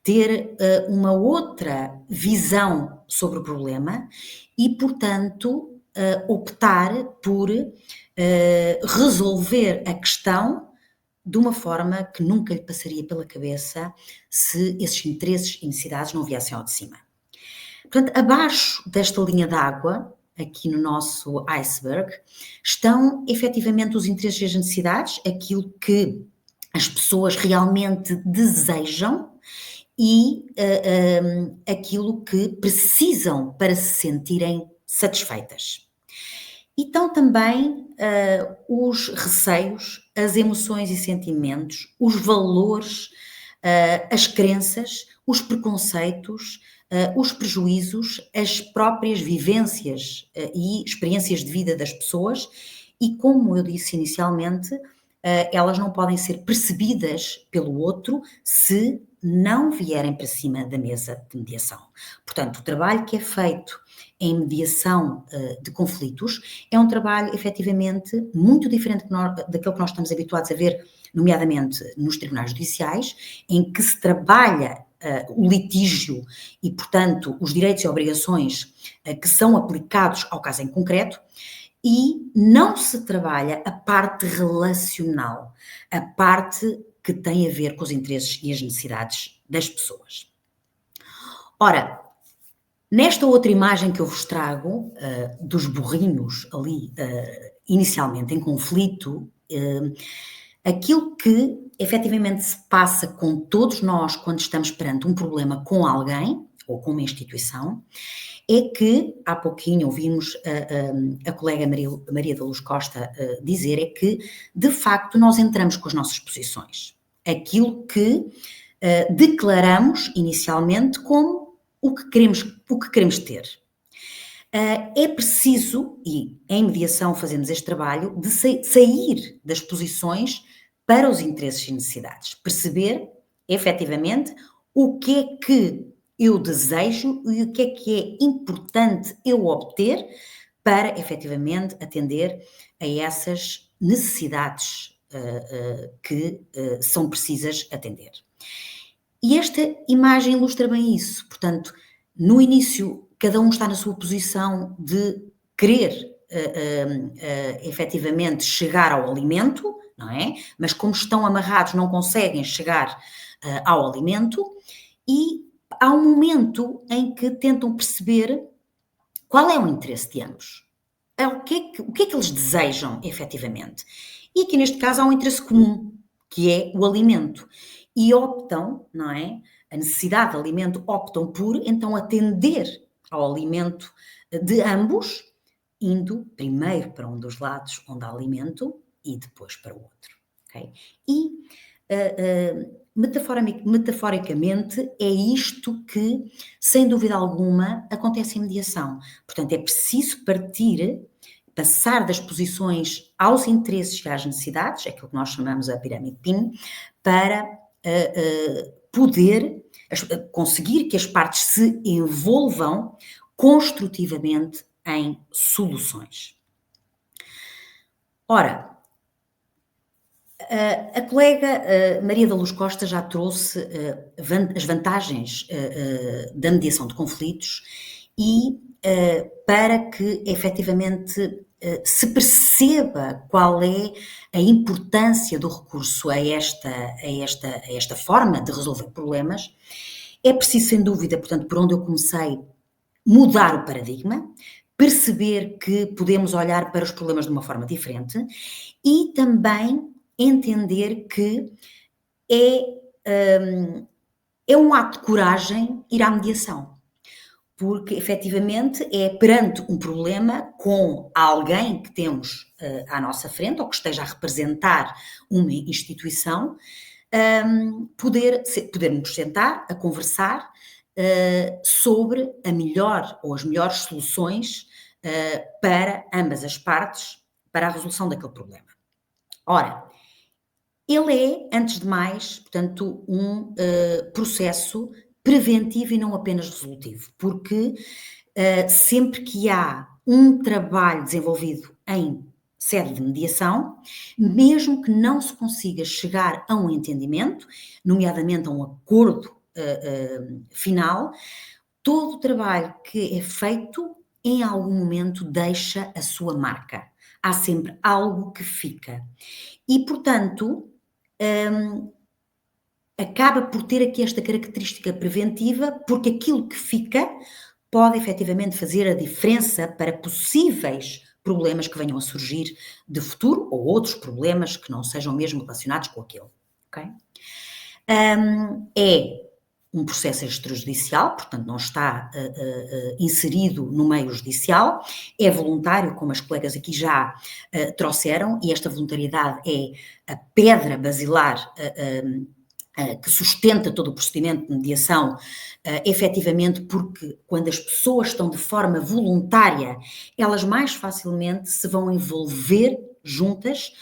ter uma outra visão sobre o problema e, portanto, optar por resolver a questão de uma forma que nunca lhe passaria pela cabeça se esses interesses e necessidades não viessem ao de cima. Portanto, abaixo desta linha d'água, aqui no nosso iceberg, estão efetivamente os interesses e as necessidades, aquilo que as pessoas realmente desejam e aquilo que precisam para se sentirem satisfeitas. E estão também os receios, as emoções e sentimentos, os valores, as crenças, os preconceitos, os prejuízos, as próprias vivências e experiências de vida das pessoas e, como eu disse inicialmente, elas não podem ser percebidas pelo outro se não vierem para cima da mesa de mediação. Portanto, o trabalho que é feito em mediação de conflitos é um trabalho efetivamente muito diferente daquilo que nós estamos habituados a ver, nomeadamente nos tribunais judiciais, em que se trabalha o litígio e, portanto, os direitos e obrigações que são aplicados ao caso em concreto, e não se trabalha a parte relacional, a parte que tem a ver com os interesses e as necessidades das pessoas. Ora, nesta outra imagem que eu vos trago, dos burrinhos ali, inicialmente em conflito, aquilo que efetivamente se passa com todos nós quando estamos perante um problema com alguém ou com uma instituição, é que, há pouquinho ouvimos a colega Maria da Luz Costa dizer, é que, de facto, nós entramos com as nossas posições. Aquilo que declaramos inicialmente como o que queremos ter. É preciso, e em mediação fazemos este trabalho, de sair das posições para os interesses e necessidades. Perceber, efetivamente, o que é que eu desejo e o que é importante eu obter para, efetivamente, atender a essas necessidades que são precisas atender. E esta imagem ilustra bem isso. Portanto, no início, cada um está na sua posição de querer efetivamente chegar ao alimento, não é? Mas como estão amarrados, não conseguem chegar ao alimento, e há um momento em que tentam perceber qual é o interesse de ambos. O que é que eles desejam, efetivamente? E aqui, neste caso, há um interesse comum, que é o alimento. E optam, não é? A necessidade de alimento, optam por, então, atender ao alimento de ambos, indo primeiro para um dos lados onde há alimento e depois para o outro. Okay? E, metaforicamente, é isto que, sem dúvida alguma, acontece em mediação. Portanto, é preciso passar das posições aos interesses e às necessidades, é aquilo que nós chamamos a pirâmide PIN, para poder conseguir que as partes se envolvam construtivamente em soluções. Ora, a colega Maria da Luz Costa já trouxe as vantagens da mediação de conflitos e para que efetivamente se perceba qual é a importância do recurso a esta forma de resolver problemas, é preciso, sem dúvida, portanto, por onde eu comecei, mudar o paradigma, perceber que podemos olhar para os problemas de uma forma diferente e também entender que é um ato de coragem ir à mediação, porque efetivamente é perante um problema com alguém que temos à nossa frente ou que esteja a representar uma instituição, podermos sentar a conversar sobre a melhor ou as melhores soluções para ambas as partes para a resolução daquele problema. Ora, ele é, antes de mais, portanto, um processo preventivo e não apenas resolutivo, porque sempre que há um trabalho desenvolvido em sede de mediação, mesmo que não se consiga chegar a um entendimento, nomeadamente a um acordo final, todo o trabalho que é feito em algum momento deixa a sua marca. Há sempre algo que fica. E, portanto, acaba por ter aqui esta característica preventiva, porque aquilo que fica pode efetivamente fazer a diferença para possíveis problemas que venham a surgir de futuro ou outros problemas que não sejam mesmo relacionados com aquele. Okay? É um processo extrajudicial, portanto não está inserido no meio judicial, é voluntário, como as colegas aqui já trouxeram, e esta voluntariedade é a pedra basilar que sustenta todo o procedimento de mediação, efetivamente porque quando as pessoas estão de forma voluntária, elas mais facilmente se vão envolver juntas,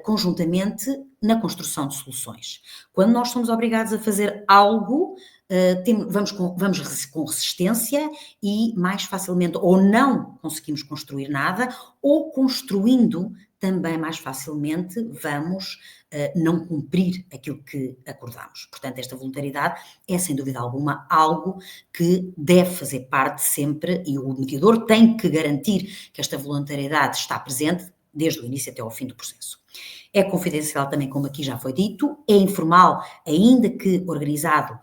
conjuntamente, na construção de soluções. Quando nós somos obrigados a fazer algo, vamos com resistência e mais facilmente ou não conseguimos construir nada, ou construindo também mais facilmente vamos não cumprir aquilo que acordamos. Portanto, esta voluntariedade é, sem dúvida alguma, algo que deve fazer parte sempre, e o mediador tem que garantir que esta voluntariedade está presente desde o início até ao fim do processo. É confidencial também, como aqui já foi dito, é informal, ainda que organizado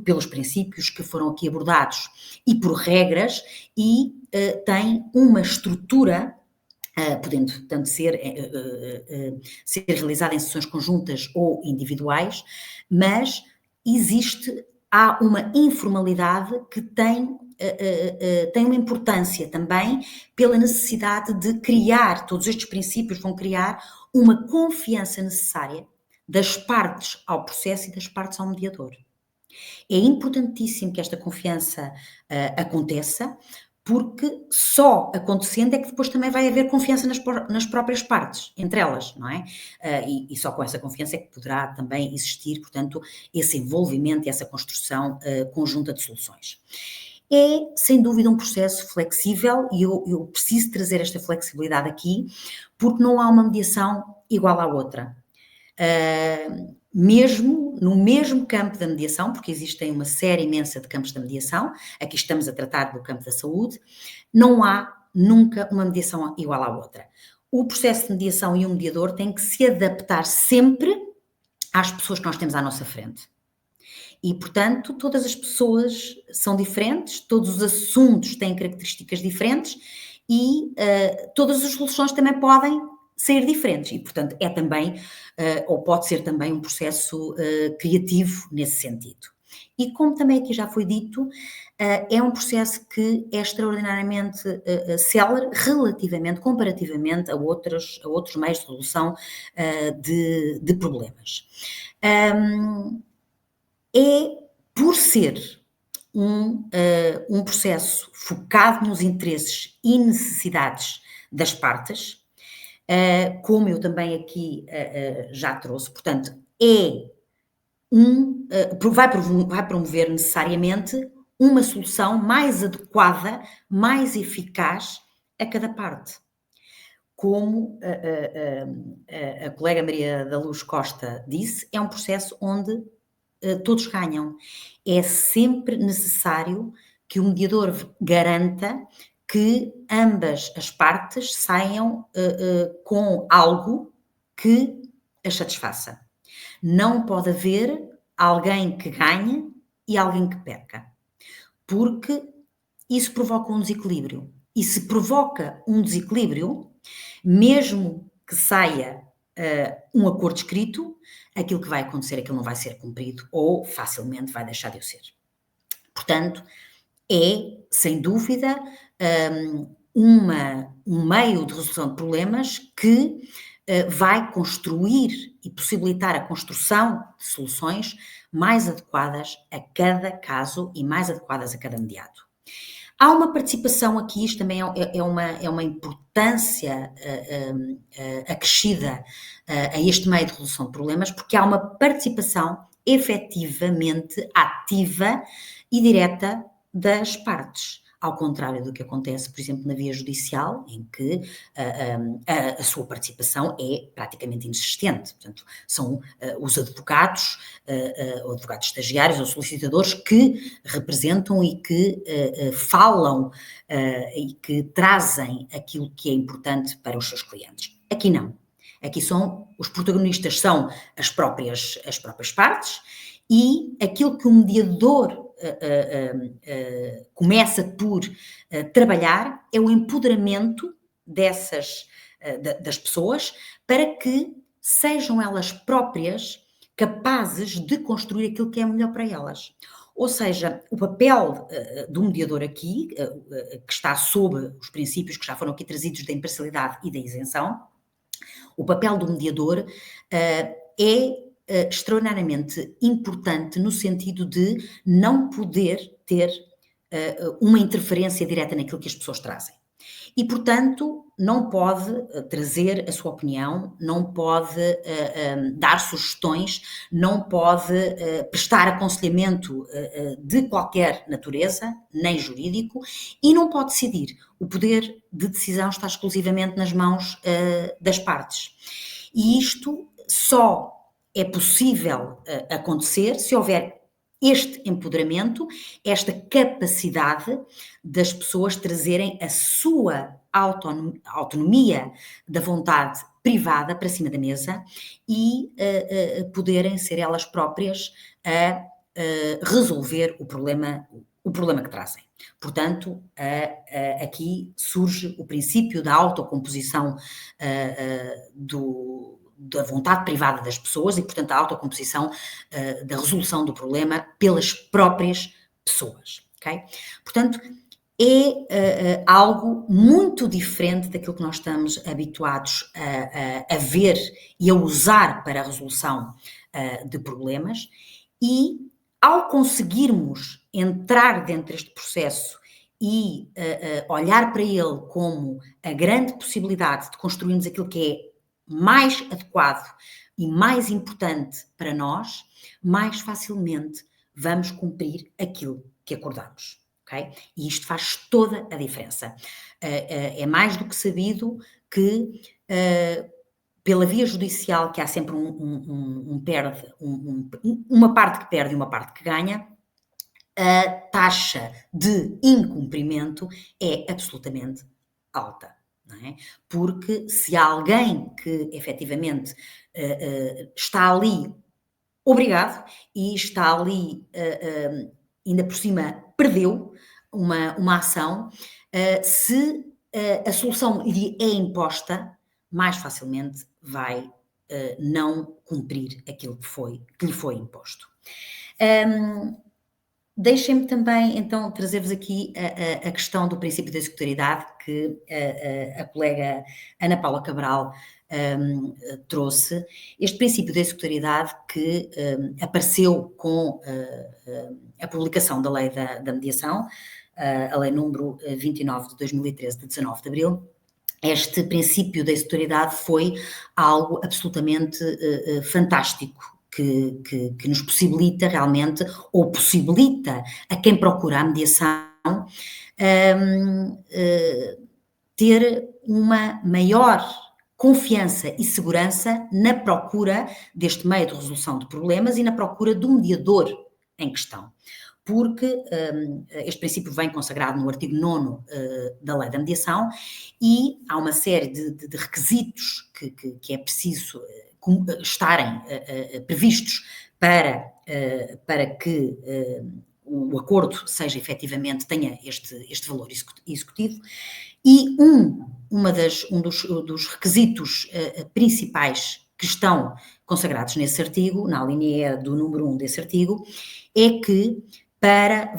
pelos princípios que foram aqui abordados e por regras, e tem uma estrutura, podendo tanto ser realizada em sessões conjuntas ou individuais, mas há uma informalidade que tem uma importância também pela necessidade de criar, todos estes princípios vão criar uma confiança necessária das partes ao processo e das partes ao mediador. É importantíssimo que esta confiança aconteça, porque só acontecendo é que depois também vai haver confiança nas próprias partes, entre elas, não é? E só com essa confiança é que poderá também existir, portanto, esse envolvimento e essa construção conjunta de soluções. É, sem dúvida, um processo flexível, e eu preciso trazer esta flexibilidade aqui, porque não há uma mediação igual à outra. Mesmo no mesmo campo da mediação, porque existem uma série imensa de campos da mediação, aqui estamos a tratar do campo da saúde, não há nunca uma mediação igual à outra. O processo de mediação e o mediador têm que se adaptar sempre às pessoas que nós temos à nossa frente. E, portanto, todas as pessoas são diferentes, todos os assuntos têm características diferentes e todas as soluções também podem ser diferentes. E, portanto, é também, ou pode ser também um processo criativo nesse sentido. E, como também aqui já foi dito, é um processo que é extraordinariamente célere relativamente, comparativamente a outros meios de resolução de problemas. É, por ser um processo focado nos interesses e necessidades das partes, como eu também aqui já trouxe, portanto, vai promover necessariamente uma solução mais adequada, mais eficaz a cada parte. Como a colega Maria da Luz Costa disse, é um processo onde todos ganham. É sempre necessário que o mediador garanta que ambas as partes saiam com algo que as satisfaça. Não pode haver alguém que ganhe e alguém que perca, porque isso provoca um desequilíbrio. E se provoca um desequilíbrio, mesmo que saia um acordo escrito, aquilo que vai acontecer é que ele não vai ser cumprido ou facilmente vai deixar de o ser. Portanto, é, sem dúvida, um meio de resolução de problemas que vai construir e possibilitar a construção de soluções mais adequadas a cada caso e mais adequadas a cada mediado. Há uma participação aqui, isto também é uma importância acrescida a este meio de resolução de problemas, porque há uma participação efetivamente ativa e direta das partes. ao contrário do que acontece, por exemplo, na via judicial, em que a sua participação é praticamente inexistente. Portanto, são os advogados, ou advogados estagiários ou solicitadores que representam e que falam e que trazem aquilo que é importante para os seus clientes. Aqui não. Aqui os protagonistas são as próprias partes, e aquilo que o mediador começa por trabalhar é o empoderamento das pessoas para que sejam elas próprias capazes de construir aquilo que é melhor para elas. Ou seja, o papel do mediador aqui, que está sob os princípios que já foram aqui trazidos da imparcialidade e da isenção, o papel do mediador é extraordinariamente importante no sentido de não poder ter uma interferência direta naquilo que as pessoas trazem. E, portanto, não pode trazer a sua opinião, não pode dar sugestões, não pode prestar aconselhamento de qualquer natureza, nem jurídico, e não pode decidir. O poder de decisão está exclusivamente nas mãos das partes. E isto só é possível acontecer se houver este empoderamento, esta capacidade das pessoas trazerem a sua autonomia da vontade privada para cima da mesa e poderem ser elas próprias a resolver o problema que trazem. Portanto, aqui surge o princípio da autocomposição da vontade privada das pessoas e, portanto, a autocomposição da resolução do problema pelas próprias pessoas. Okay? Portanto, é algo muito diferente daquilo que nós estamos habituados a ver e a usar para a resolução de problemas, e ao conseguirmos entrar dentro deste processo e olhar para ele como a grande possibilidade de construirmos aquilo que é mais adequado e mais importante para nós, mais facilmente vamos cumprir aquilo que acordamos. Okay? E isto faz toda a diferença. É mais do que sabido que pela via judicial, que há sempre uma parte que perde e uma parte que ganha, a taxa de incumprimento é absolutamente alta. Não é? Porque se há alguém que efetivamente está ali obrigado e está ali ainda por cima perdeu uma ação, se a solução é imposta, mais facilmente vai não cumprir aquilo que lhe foi imposto. Deixem-me também, então, trazer-vos aqui a questão do princípio da executoriedade que a colega Ana Paula Cabral trouxe. Este princípio da executoriedade que apareceu com a publicação da Lei da Mediação, a Lei número 29 de 2013, de 19 de abril. Este princípio da executoriedade foi algo absolutamente fantástico, que nos possibilita realmente, ou possibilita a quem procura a mediação, ter uma maior confiança e segurança na procura deste meio de resolução de problemas e na procura do mediador em questão. Porque este princípio vem consagrado no artigo 9º da Lei da Mediação, e há uma série de requisitos que é preciso estarem previstos para que o acordo seja efetivamente, tenha este valor executivo, e um dos requisitos principais que estão consagrados nesse artigo, na linha do número 1 desse artigo, é que para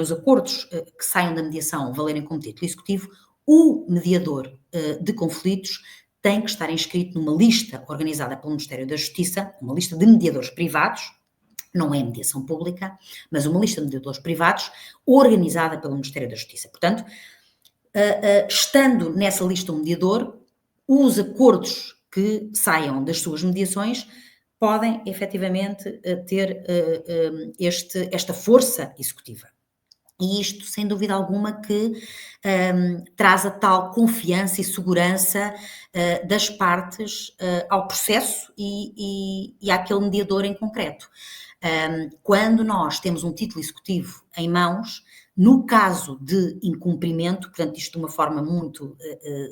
os acordos que saiam da mediação valerem como título executivo, o mediador de conflitos tem que estar inscrito numa lista organizada pelo Ministério da Justiça, uma lista de mediadores privados, não é mediação pública, mas uma lista de mediadores privados organizada pelo Ministério da Justiça. Portanto, estando nessa lista um mediador, os acordos que saiam das suas mediações podem efetivamente ter esta força executiva. E isto, sem dúvida alguma, que traz a tal confiança e segurança das partes ao processo e àquele mediador em concreto. Quando nós temos um título executivo em mãos, no caso de incumprimento, portanto isto de uma forma muito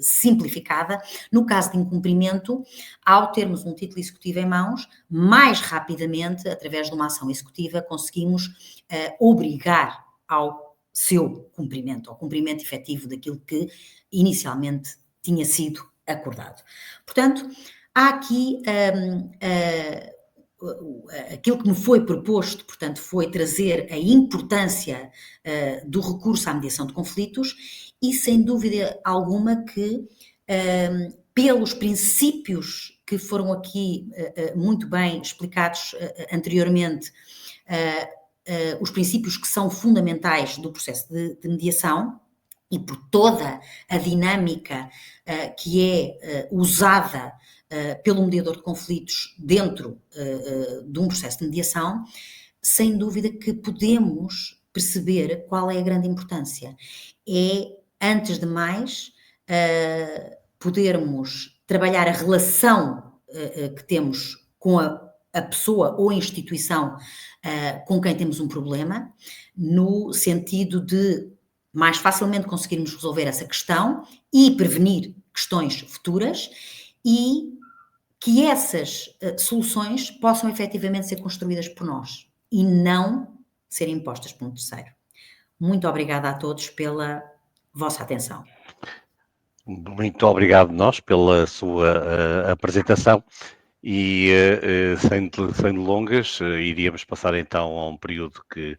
simplificada, no caso de incumprimento, ao termos um título executivo em mãos, mais rapidamente, através de uma ação executiva, conseguimos obrigar ao seu cumprimento, ao cumprimento efetivo daquilo que inicialmente tinha sido acordado. Portanto, há aqui aquilo que me foi proposto, portanto, foi trazer a importância do recurso à mediação de conflitos e, sem dúvida alguma, que pelos princípios que foram aqui muito bem explicados anteriormente, os princípios que são fundamentais do processo de mediação e por toda a dinâmica que é usada pelo mediador de conflitos dentro de um processo de mediação, sem dúvida que podemos perceber qual é a grande importância. É, antes de mais, podermos trabalhar a relação que temos com a pessoa ou a instituição com quem temos um problema, no sentido de mais facilmente conseguirmos resolver essa questão e prevenir questões futuras e que essas soluções possam efetivamente ser construídas por nós e não serem impostas por um terceiro. Muito obrigada a todos pela vossa atenção. Muito obrigado nós pela sua apresentação e sem delongas iríamos passar então a um período que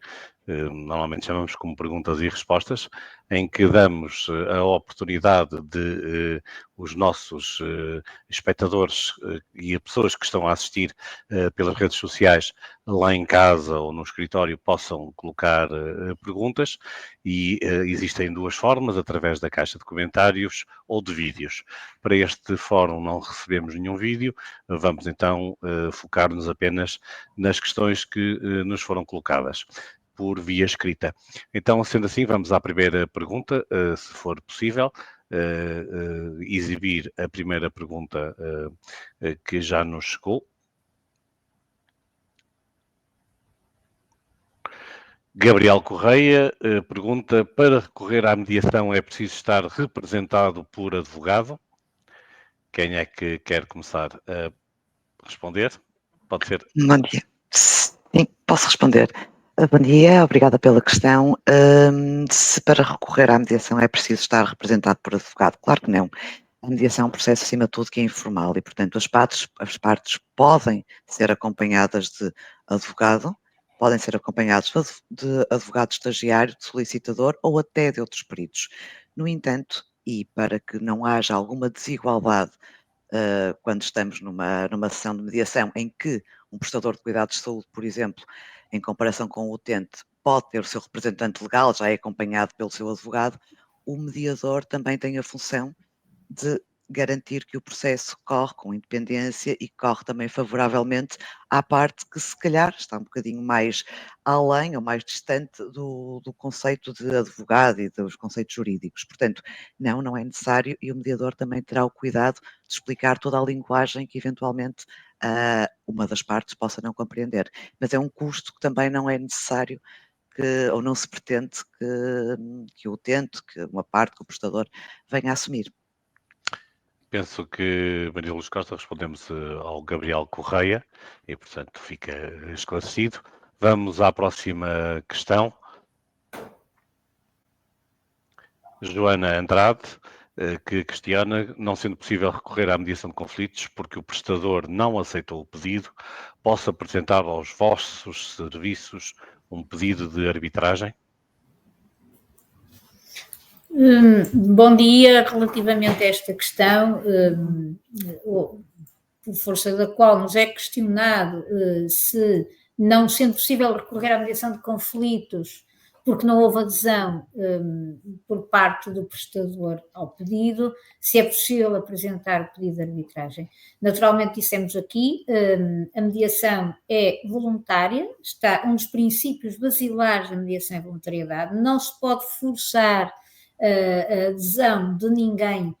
normalmente chamamos como perguntas e respostas, em que damos a oportunidade de os nossos espectadores e as pessoas que estão a assistir pelas redes sociais lá em casa ou no escritório possam colocar perguntas e existem duas formas, através da caixa de comentários ou de vídeos. Para este fórum não recebemos nenhum vídeo, vamos então focar-nos apenas nas questões que nos foram colocadas por via escrita. Então, sendo assim, vamos à primeira pergunta, se for possível, exibir a primeira pergunta que já nos chegou. Gabriel Correia pergunta: para recorrer à mediação é preciso estar representado por advogado? Quem é que quer começar a responder? Pode ser. Bom dia. Sim, posso responder. Bom dia, obrigada pela questão. Se para recorrer à mediação é preciso estar representado por advogado? Claro que não. A mediação é um processo, acima de tudo, que é informal e, portanto, as partes podem ser acompanhadas de advogado, podem ser acompanhados de advogado estagiário, de solicitador ou até de outros peritos. No entanto, e para que não haja alguma desigualdade quando estamos numa sessão de mediação em que um prestador de cuidados de saúde, por exemplo, em comparação com o utente, pode ter o seu representante legal, já é acompanhado pelo seu advogado, o mediador também tem a função de garantir que o processo corre com independência e corre também favoravelmente à parte que se calhar está um bocadinho mais além ou mais distante do conceito de advogado e dos conceitos jurídicos. Portanto, não é necessário e o mediador também terá o cuidado de explicar toda a linguagem que eventualmente uma das partes possa não compreender. Mas é um custo que também não é necessário ou não se pretende que o utente, que uma parte, que o prestador venha a assumir. Penso que Maria Luz Costa respondemos ao Gabriel Correia e, portanto, fica esclarecido. Vamos à próxima questão. Joana Andrade, que questiona: não sendo possível recorrer à mediação de conflitos porque o prestador não aceitou o pedido, posso apresentar aos vossos serviços um pedido de arbitragem? Bom dia. Relativamente a esta questão, por força da qual nos é questionado se, não sendo possível recorrer à mediação de conflitos, porque não houve adesão por parte do prestador ao pedido, se é possível apresentar o pedido de arbitragem. Naturalmente dissemos aqui, a mediação é voluntária, está um dos princípios basilares da mediação é voluntariedade, não se pode forçar a adesão de ninguém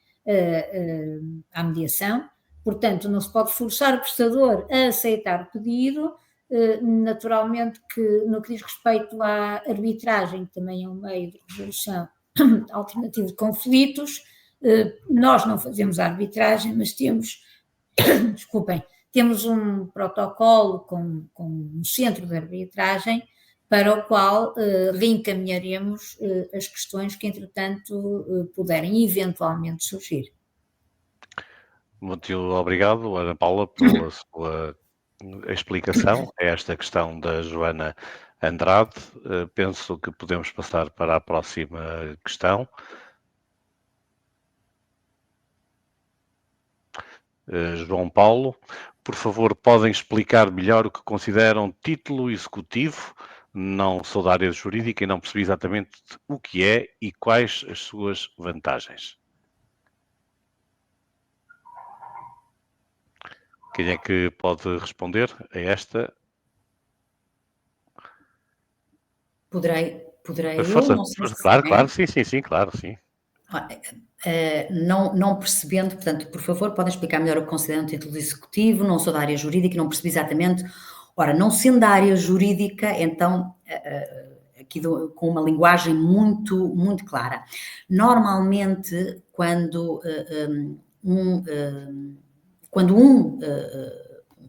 à mediação, portanto não se pode forçar o prestador a aceitar o pedido. Naturalmente que no que diz respeito à arbitragem, que também é um meio de resolução alternativo de conflitos, nós não fazemos a arbitragem, mas temos, desculpem, temos um protocolo com um centro de arbitragem para o qual reencaminharemos as questões que, entretanto, puderem eventualmente surgir. Muito obrigado, Ana Paula, pela sua explicação a esta questão da Joana Andrade. Penso que podemos passar para a próxima questão. João Paulo, por favor, podem explicar melhor o que consideram título executivo? Não sou da área jurídica e não percebi exatamente o que é e quais as suas vantagens. Quem é que pode responder a esta? Poderei Força, eu, não sei se claro, sim, claro, sim. Não percebendo, portanto, por favor, podem explicar melhor o que consideram um título executivo, não sou da área jurídica, não percebi exatamente. Ora, não sendo da área jurídica, então, aqui com uma linguagem muito, muito clara. Normalmente, quando um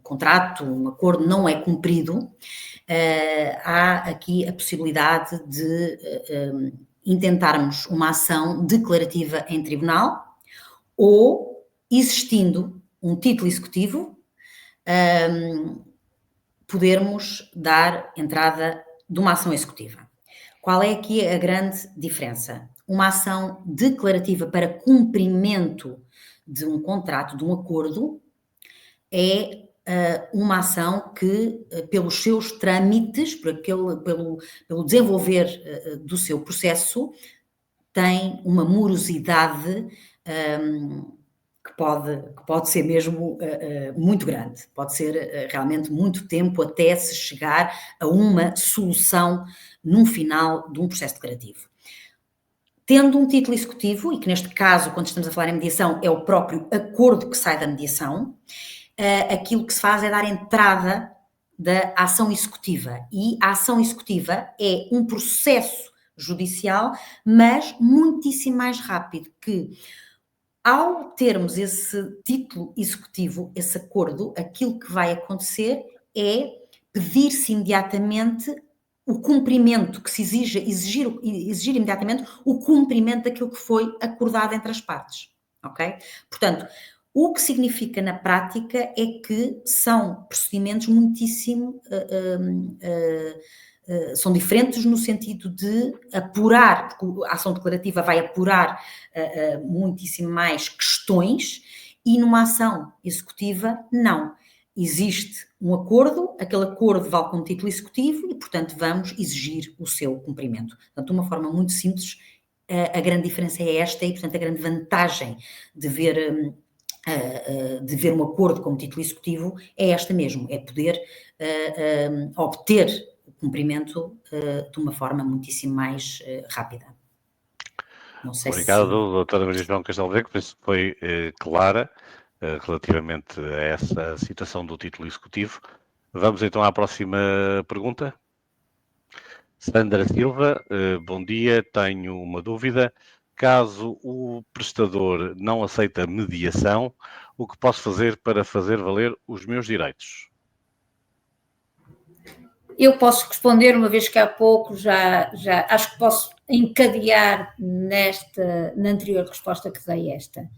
contrato, um acordo não é cumprido, há aqui a possibilidade de intentarmos uma ação declarativa em tribunal ou, existindo um título executivo, podermos dar entrada de uma ação executiva. Qual é aqui a grande diferença? Uma ação declarativa para cumprimento de um contrato, de um acordo, é uma ação que, pelos seus trâmites, pelo desenvolver do seu processo, tem uma morosidade que pode ser mesmo muito grande, pode ser realmente muito tempo até se chegar a uma solução num final de um processo declarativo. Tendo um título executivo, e que neste caso, quando estamos a falar em mediação, é o próprio acordo que sai da mediação, aquilo que se faz é dar entrada da ação executiva. E a ação executiva é um processo judicial, mas muitíssimo mais rápido, que ao termos esse título executivo, esse acordo, aquilo que vai acontecer é pedir-se imediatamente o cumprimento, que se exigir imediatamente o cumprimento daquilo que foi acordado entre as partes, ok? Portanto, o que significa na prática é que são procedimentos muitíssimo, são diferentes no sentido de apurar, porque a ação declarativa vai apurar muitíssimo mais questões e numa ação executiva não. Existe um acordo, aquele acordo vale como título executivo e, portanto, vamos exigir o seu cumprimento. Portanto, de uma forma muito simples, a grande diferença é esta e, portanto, a grande vantagem de ver um acordo como título executivo é esta mesmo, é poder obter o cumprimento de uma forma muitíssimo mais rápida. Não sei. Obrigado, doutora Maria João Castelo Branco, penso que foi clara relativamente a essa situação do título executivo. Vamos então à próxima pergunta. Sandra Silva, bom dia, tenho uma dúvida. Caso o prestador não aceita mediação, o que posso fazer para fazer valer os meus direitos? Eu posso responder, uma vez que há pouco já acho que posso encadear na anterior resposta que dei esta.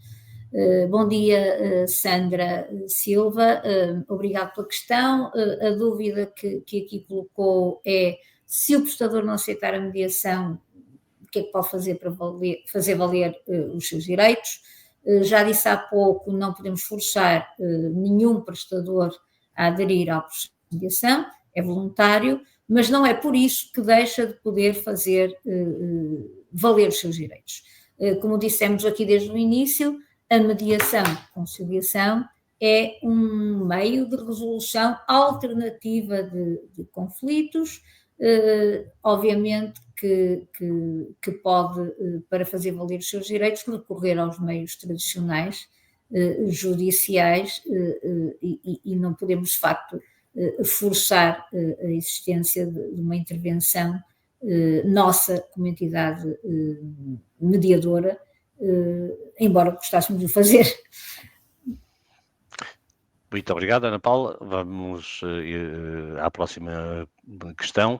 Bom dia, Sandra Silva, obrigado pela questão. A dúvida que aqui colocou é se o prestador não aceitar a mediação, o que é que pode fazer para fazer valer os seus direitos? Já disse há pouco, não podemos forçar nenhum prestador a aderir ao processo de mediação. é voluntário, mas não é por isso que deixa de poder fazer valer os seus direitos. Como dissemos aqui desde o início, a mediação-conciliação é um meio de resolução alternativa de conflitos, obviamente que pode, para fazer valer os seus direitos, recorrer aos meios tradicionais judiciais e não podemos, de facto, forçar a existência de uma intervenção nossa como entidade mediadora, embora gostássemos de o fazer. Muito obrigado, Ana Paula. Vamos à próxima questão.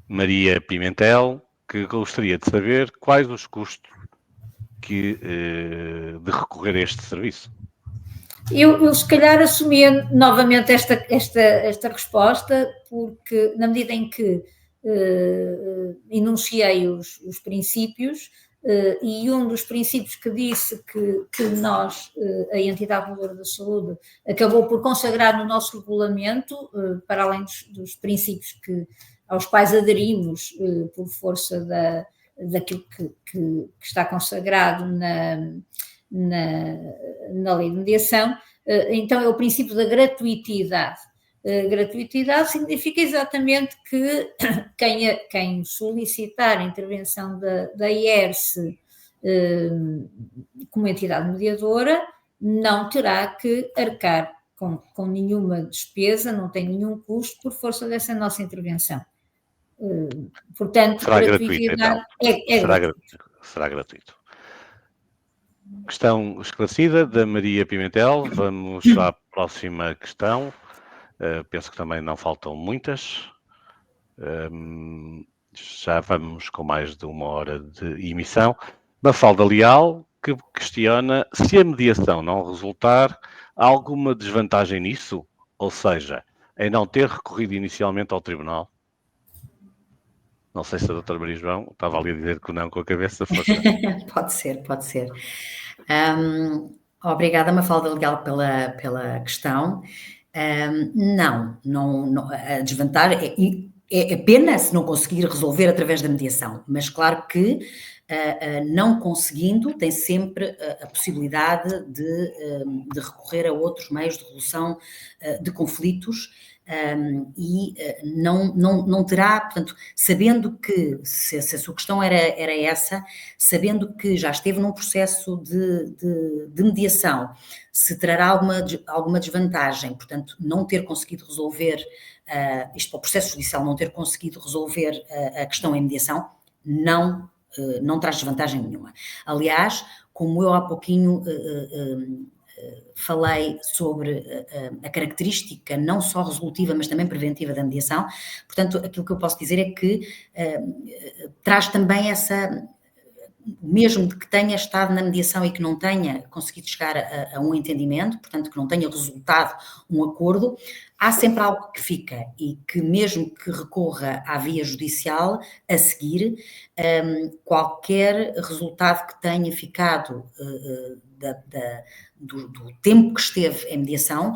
Maria Pimentel, que gostaria de saber quais os custos de recorrer a este serviço. Eu se calhar assumia novamente esta resposta, porque na medida em que enunciei os princípios, e um dos princípios que disse que nós, a Entidade Reguladora da Saúde, acabou por consagrar no nosso regulamento, para além dos princípios aos quais aderimos por força daquilo que está consagrado na lei de mediação, então é o princípio da gratuitidade. Gratuitidade significa exatamente que quem solicitar a intervenção da IERSE como entidade mediadora não terá que arcar com nenhuma despesa, não tem nenhum custo por força dessa nossa intervenção. Portanto, será gratuito, então. Será gratuito. Questão esclarecida da Maria Pimentel. Vamos à próxima questão. Penso que também não faltam muitas. Já vamos com mais de 1 hora de emissão. Mafalda Leal, que questiona se a mediação não resultar, há alguma desvantagem nisso? Ou seja, em não ter recorrido inicialmente ao tribunal? Não sei se a doutora Maria João estava ali a dizer que não com a cabeça. Pode ser. Obrigada, Mafalda Leal, pela questão. Não, a desvantagem é apenas se não conseguir resolver através da mediação, mas claro que não conseguindo tem sempre a possibilidade de recorrer a outros meios de resolução de conflitos. E não terá, portanto, sabendo que, se a sua questão era essa, sabendo que já esteve num processo de mediação, se trará alguma desvantagem, portanto, não ter conseguido resolver, isto para o processo judicial, não ter conseguido resolver a questão em mediação, não traz desvantagem nenhuma. Aliás, como eu há pouquinho falei sobre a característica não só resolutiva, mas também preventiva da mediação, portanto, aquilo que eu posso dizer é que traz também mesmo de que tenha estado na mediação e que não tenha conseguido chegar a um entendimento, portanto, que não tenha resultado um acordo, há sempre algo que fica e que mesmo que recorra à via judicial, a seguir, qualquer resultado que tenha ficado do tempo que esteve em mediação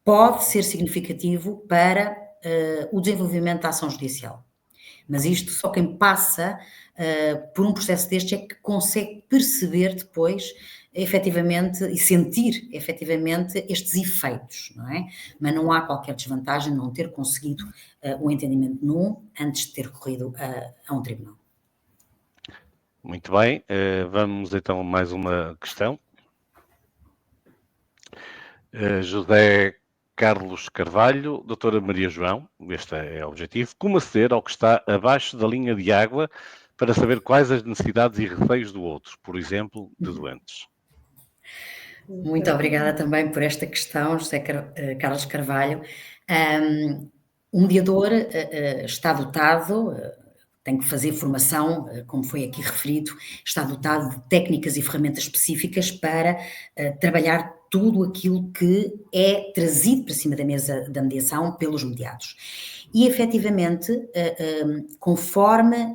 pode ser significativo para o desenvolvimento da ação judicial. Mas isto só quem passa por um processo destes é que consegue perceber depois, efetivamente, e sentir, efetivamente, estes efeitos, não é? Mas não há qualquer desvantagem não ter conseguido o entendimento antes de ter recorrido a um tribunal. Muito bem, vamos então a mais uma questão. José Carlos Carvalho, doutora Maria João, este é o objetivo, como aceder ao que está abaixo da linha de água para saber quais as necessidades e receios do outro, por exemplo, de doentes? Muito obrigada também por esta questão, José Carlos Carvalho. O mediador está dotado, tem que fazer formação, como foi aqui referido, está dotado de técnicas e ferramentas específicas para trabalhar tudo aquilo que é trazido para cima da mesa da mediação pelos mediados. e efetivamente, conforme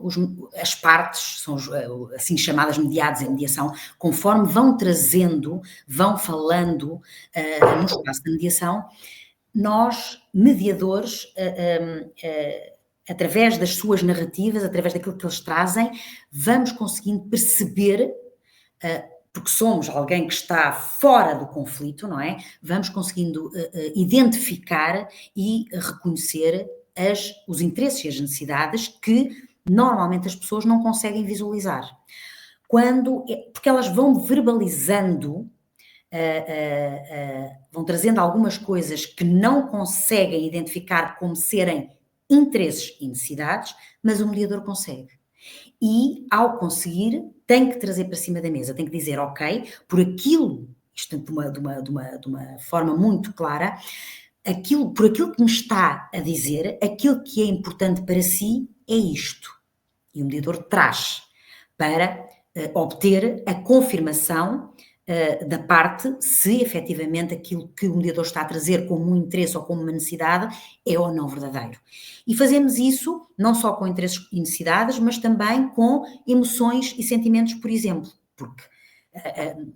as partes, são assim chamadas mediados em mediação, conforme vão trazendo, vão falando no espaço da mediação, nós, mediadores, através das suas narrativas, através daquilo que eles trazem, vamos conseguindo perceber, porque somos alguém que está fora do conflito, não é? Vamos conseguindo identificar e reconhecer os interesses e as necessidades que normalmente as pessoas não conseguem visualizar. Porque elas vão verbalizando, vão trazendo algumas coisas que não conseguem identificar como serem interesses e necessidades, mas o mediador consegue. E, ao conseguir, tem que trazer para cima da mesa, tem que dizer, ok, por aquilo, isto de uma forma muito clara, por aquilo que me está a dizer, aquilo que é importante para si é isto. E o mediador traz para obter a confirmação da parte se efetivamente aquilo que o mediador está a trazer como um interesse ou como uma necessidade é ou não verdadeiro. E fazemos isso não só com interesses e necessidades, mas também com emoções e sentimentos, por exemplo, porque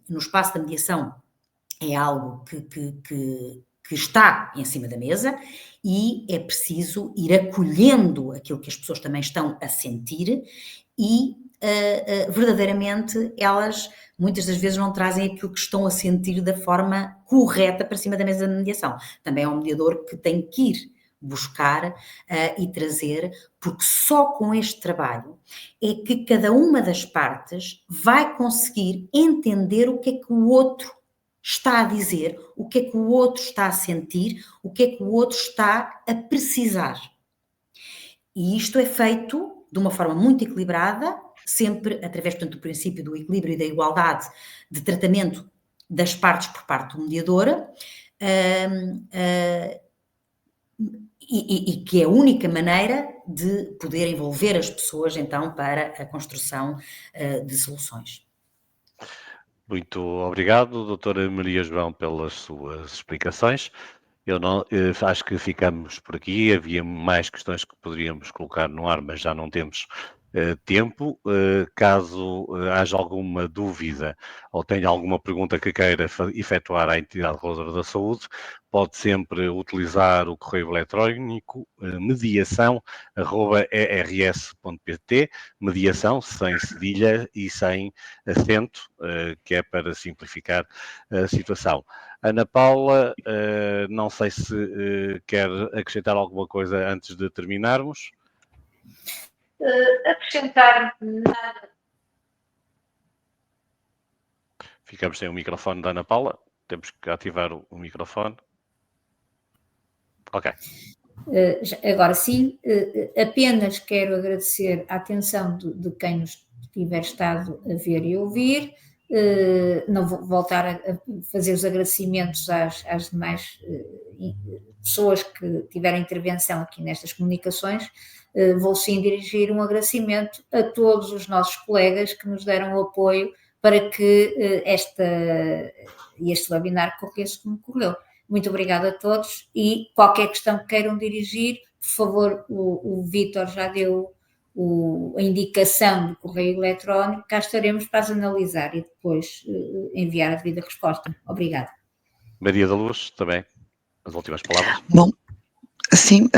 no espaço da mediação é algo que está em cima da mesa e é preciso ir acolhendo aquilo que as pessoas também estão a sentir e verdadeiramente elas muitas das vezes não trazem aquilo que estão a sentir da forma correta para cima da mesa de mediação. Também é um mediador que tem que ir buscar e trazer, porque só com este trabalho é que cada uma das partes vai conseguir entender o que é que o outro está a dizer, o que é que o outro está a sentir, o que é que o outro está a precisar. E isto é feito de uma forma muito equilibrada, sempre através, portanto, do princípio do equilíbrio e da igualdade de tratamento das partes por parte do mediador, e que é a única maneira de poder envolver as pessoas, então, para a construção de soluções. Muito obrigado, doutora Maria João, pelas suas explicações. Eu acho que ficamos por aqui. Havia mais questões que poderíamos colocar no ar, mas já não temos tempo. Caso haja alguma dúvida ou tenha alguma pergunta que queira efetuar à entidade reguladora da saúde, pode sempre utilizar o correio eletrónico mediação@ers.pt, mediação sem cedilha e sem acento, que é para simplificar a situação. Ana Paula, não sei se quer acrescentar alguma coisa antes de terminarmos. Acrescentar nada. Ficamos sem o microfone da Ana Paula. Temos que ativar o microfone. Ok. Agora sim, apenas quero agradecer a atenção de quem nos tiver estado a ver e ouvir. Não vou voltar a fazer os agradecimentos às demais pessoas que tiveram intervenção aqui nestas comunicações. Vou sim dirigir um agradecimento a todos os nossos colegas que nos deram o apoio para que este webinar corresse como correu. Muito obrigada a todos e qualquer questão que queiram dirigir, por favor, o Vítor já deu a indicação do correio eletrónico, cá estaremos para as analisar e depois enviar a devida resposta. Obrigada. Maria da Luz, também, as últimas palavras. Bom, sim,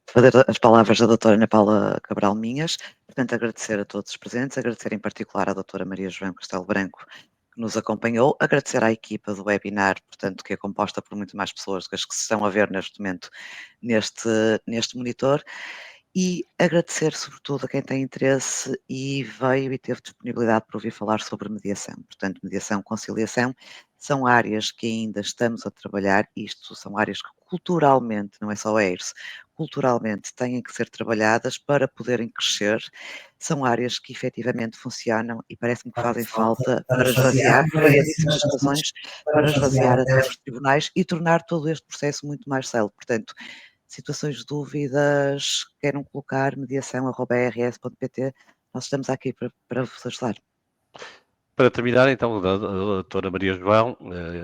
fazer as palavras da doutora Ana Paula Cabral minhas, portanto agradecer a todos os presentes, agradecer em particular à doutora Maria João Castelo Branco, que nos acompanhou, agradecer à equipa do webinar, portanto, que é composta por muito mais pessoas do que as que se estão a ver neste momento neste monitor, e agradecer sobretudo a quem tem interesse e veio e teve disponibilidade para ouvir falar sobre mediação. Portanto, mediação, conciliação, são áreas que ainda estamos a trabalhar, isto são áreas que culturalmente, não é só a EIRS, culturalmente têm que ser trabalhadas para poderem crescer, são áreas que efetivamente funcionam e parece-me que fazem falta para esvaziar, por variedíssimas razões, para esvaziar até os tribunais e tornar todo este processo muito mais célere. Portanto, situações de dúvidas, queiram colocar mediação@rs.pt, nós estamos aqui para vos ajudar. Para terminar, então, a doutora Maria João,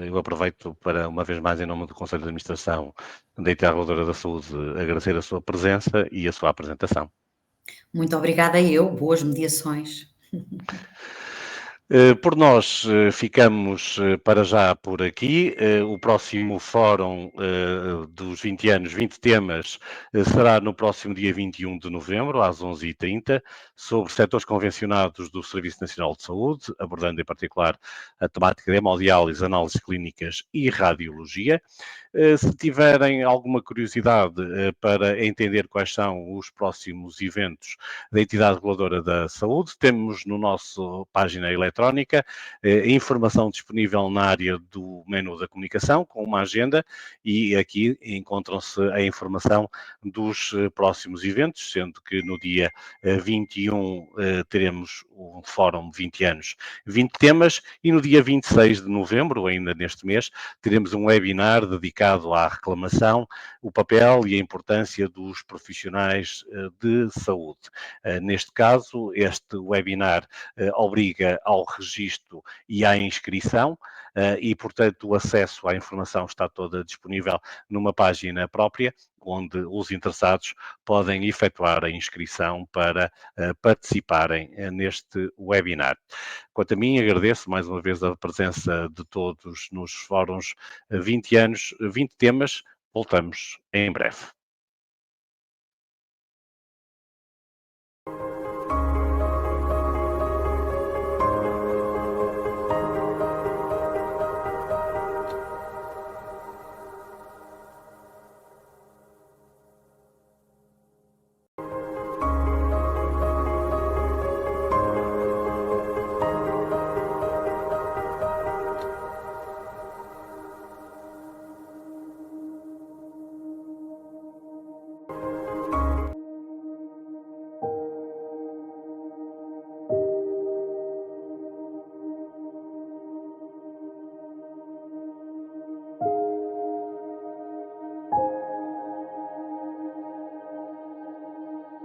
eu aproveito para, uma vez mais, em nome do Conselho de Administração da Entidade Reguladora da Saúde, agradecer a sua presença e a sua apresentação. Muito obrigada eu, boas mediações. Por nós, ficamos para já por aqui. O próximo fórum dos 20 anos, 20 temas, será no próximo dia 21 de novembro, às 11h30, sobre setores convencionados do Serviço Nacional de Saúde, abordando em particular a temática de hemodiálise, análises clínicas e radiologia. Se tiverem alguma curiosidade para entender quais são os próximos eventos da Entidade Reguladora da Saúde, temos no nosso página eletrónica informação disponível na área do menu da comunicação, com uma agenda, e aqui encontram-se a informação dos próximos eventos, sendo que no dia 21 teremos um fórum 20 anos, 20 temas, e no dia 26 de novembro, ainda neste mês, teremos um webinar dedicado à reclamação, o papel e a importância dos profissionais de saúde. Neste caso, este webinar obriga ao registro e à inscrição e, portanto, o acesso à informação está toda disponível numa página própria, onde os interessados podem efetuar a inscrição para participarem neste webinar. Quanto a mim, agradeço mais uma vez a presença de todos nos fóruns 20 anos, 20 temas. Voltamos em breve.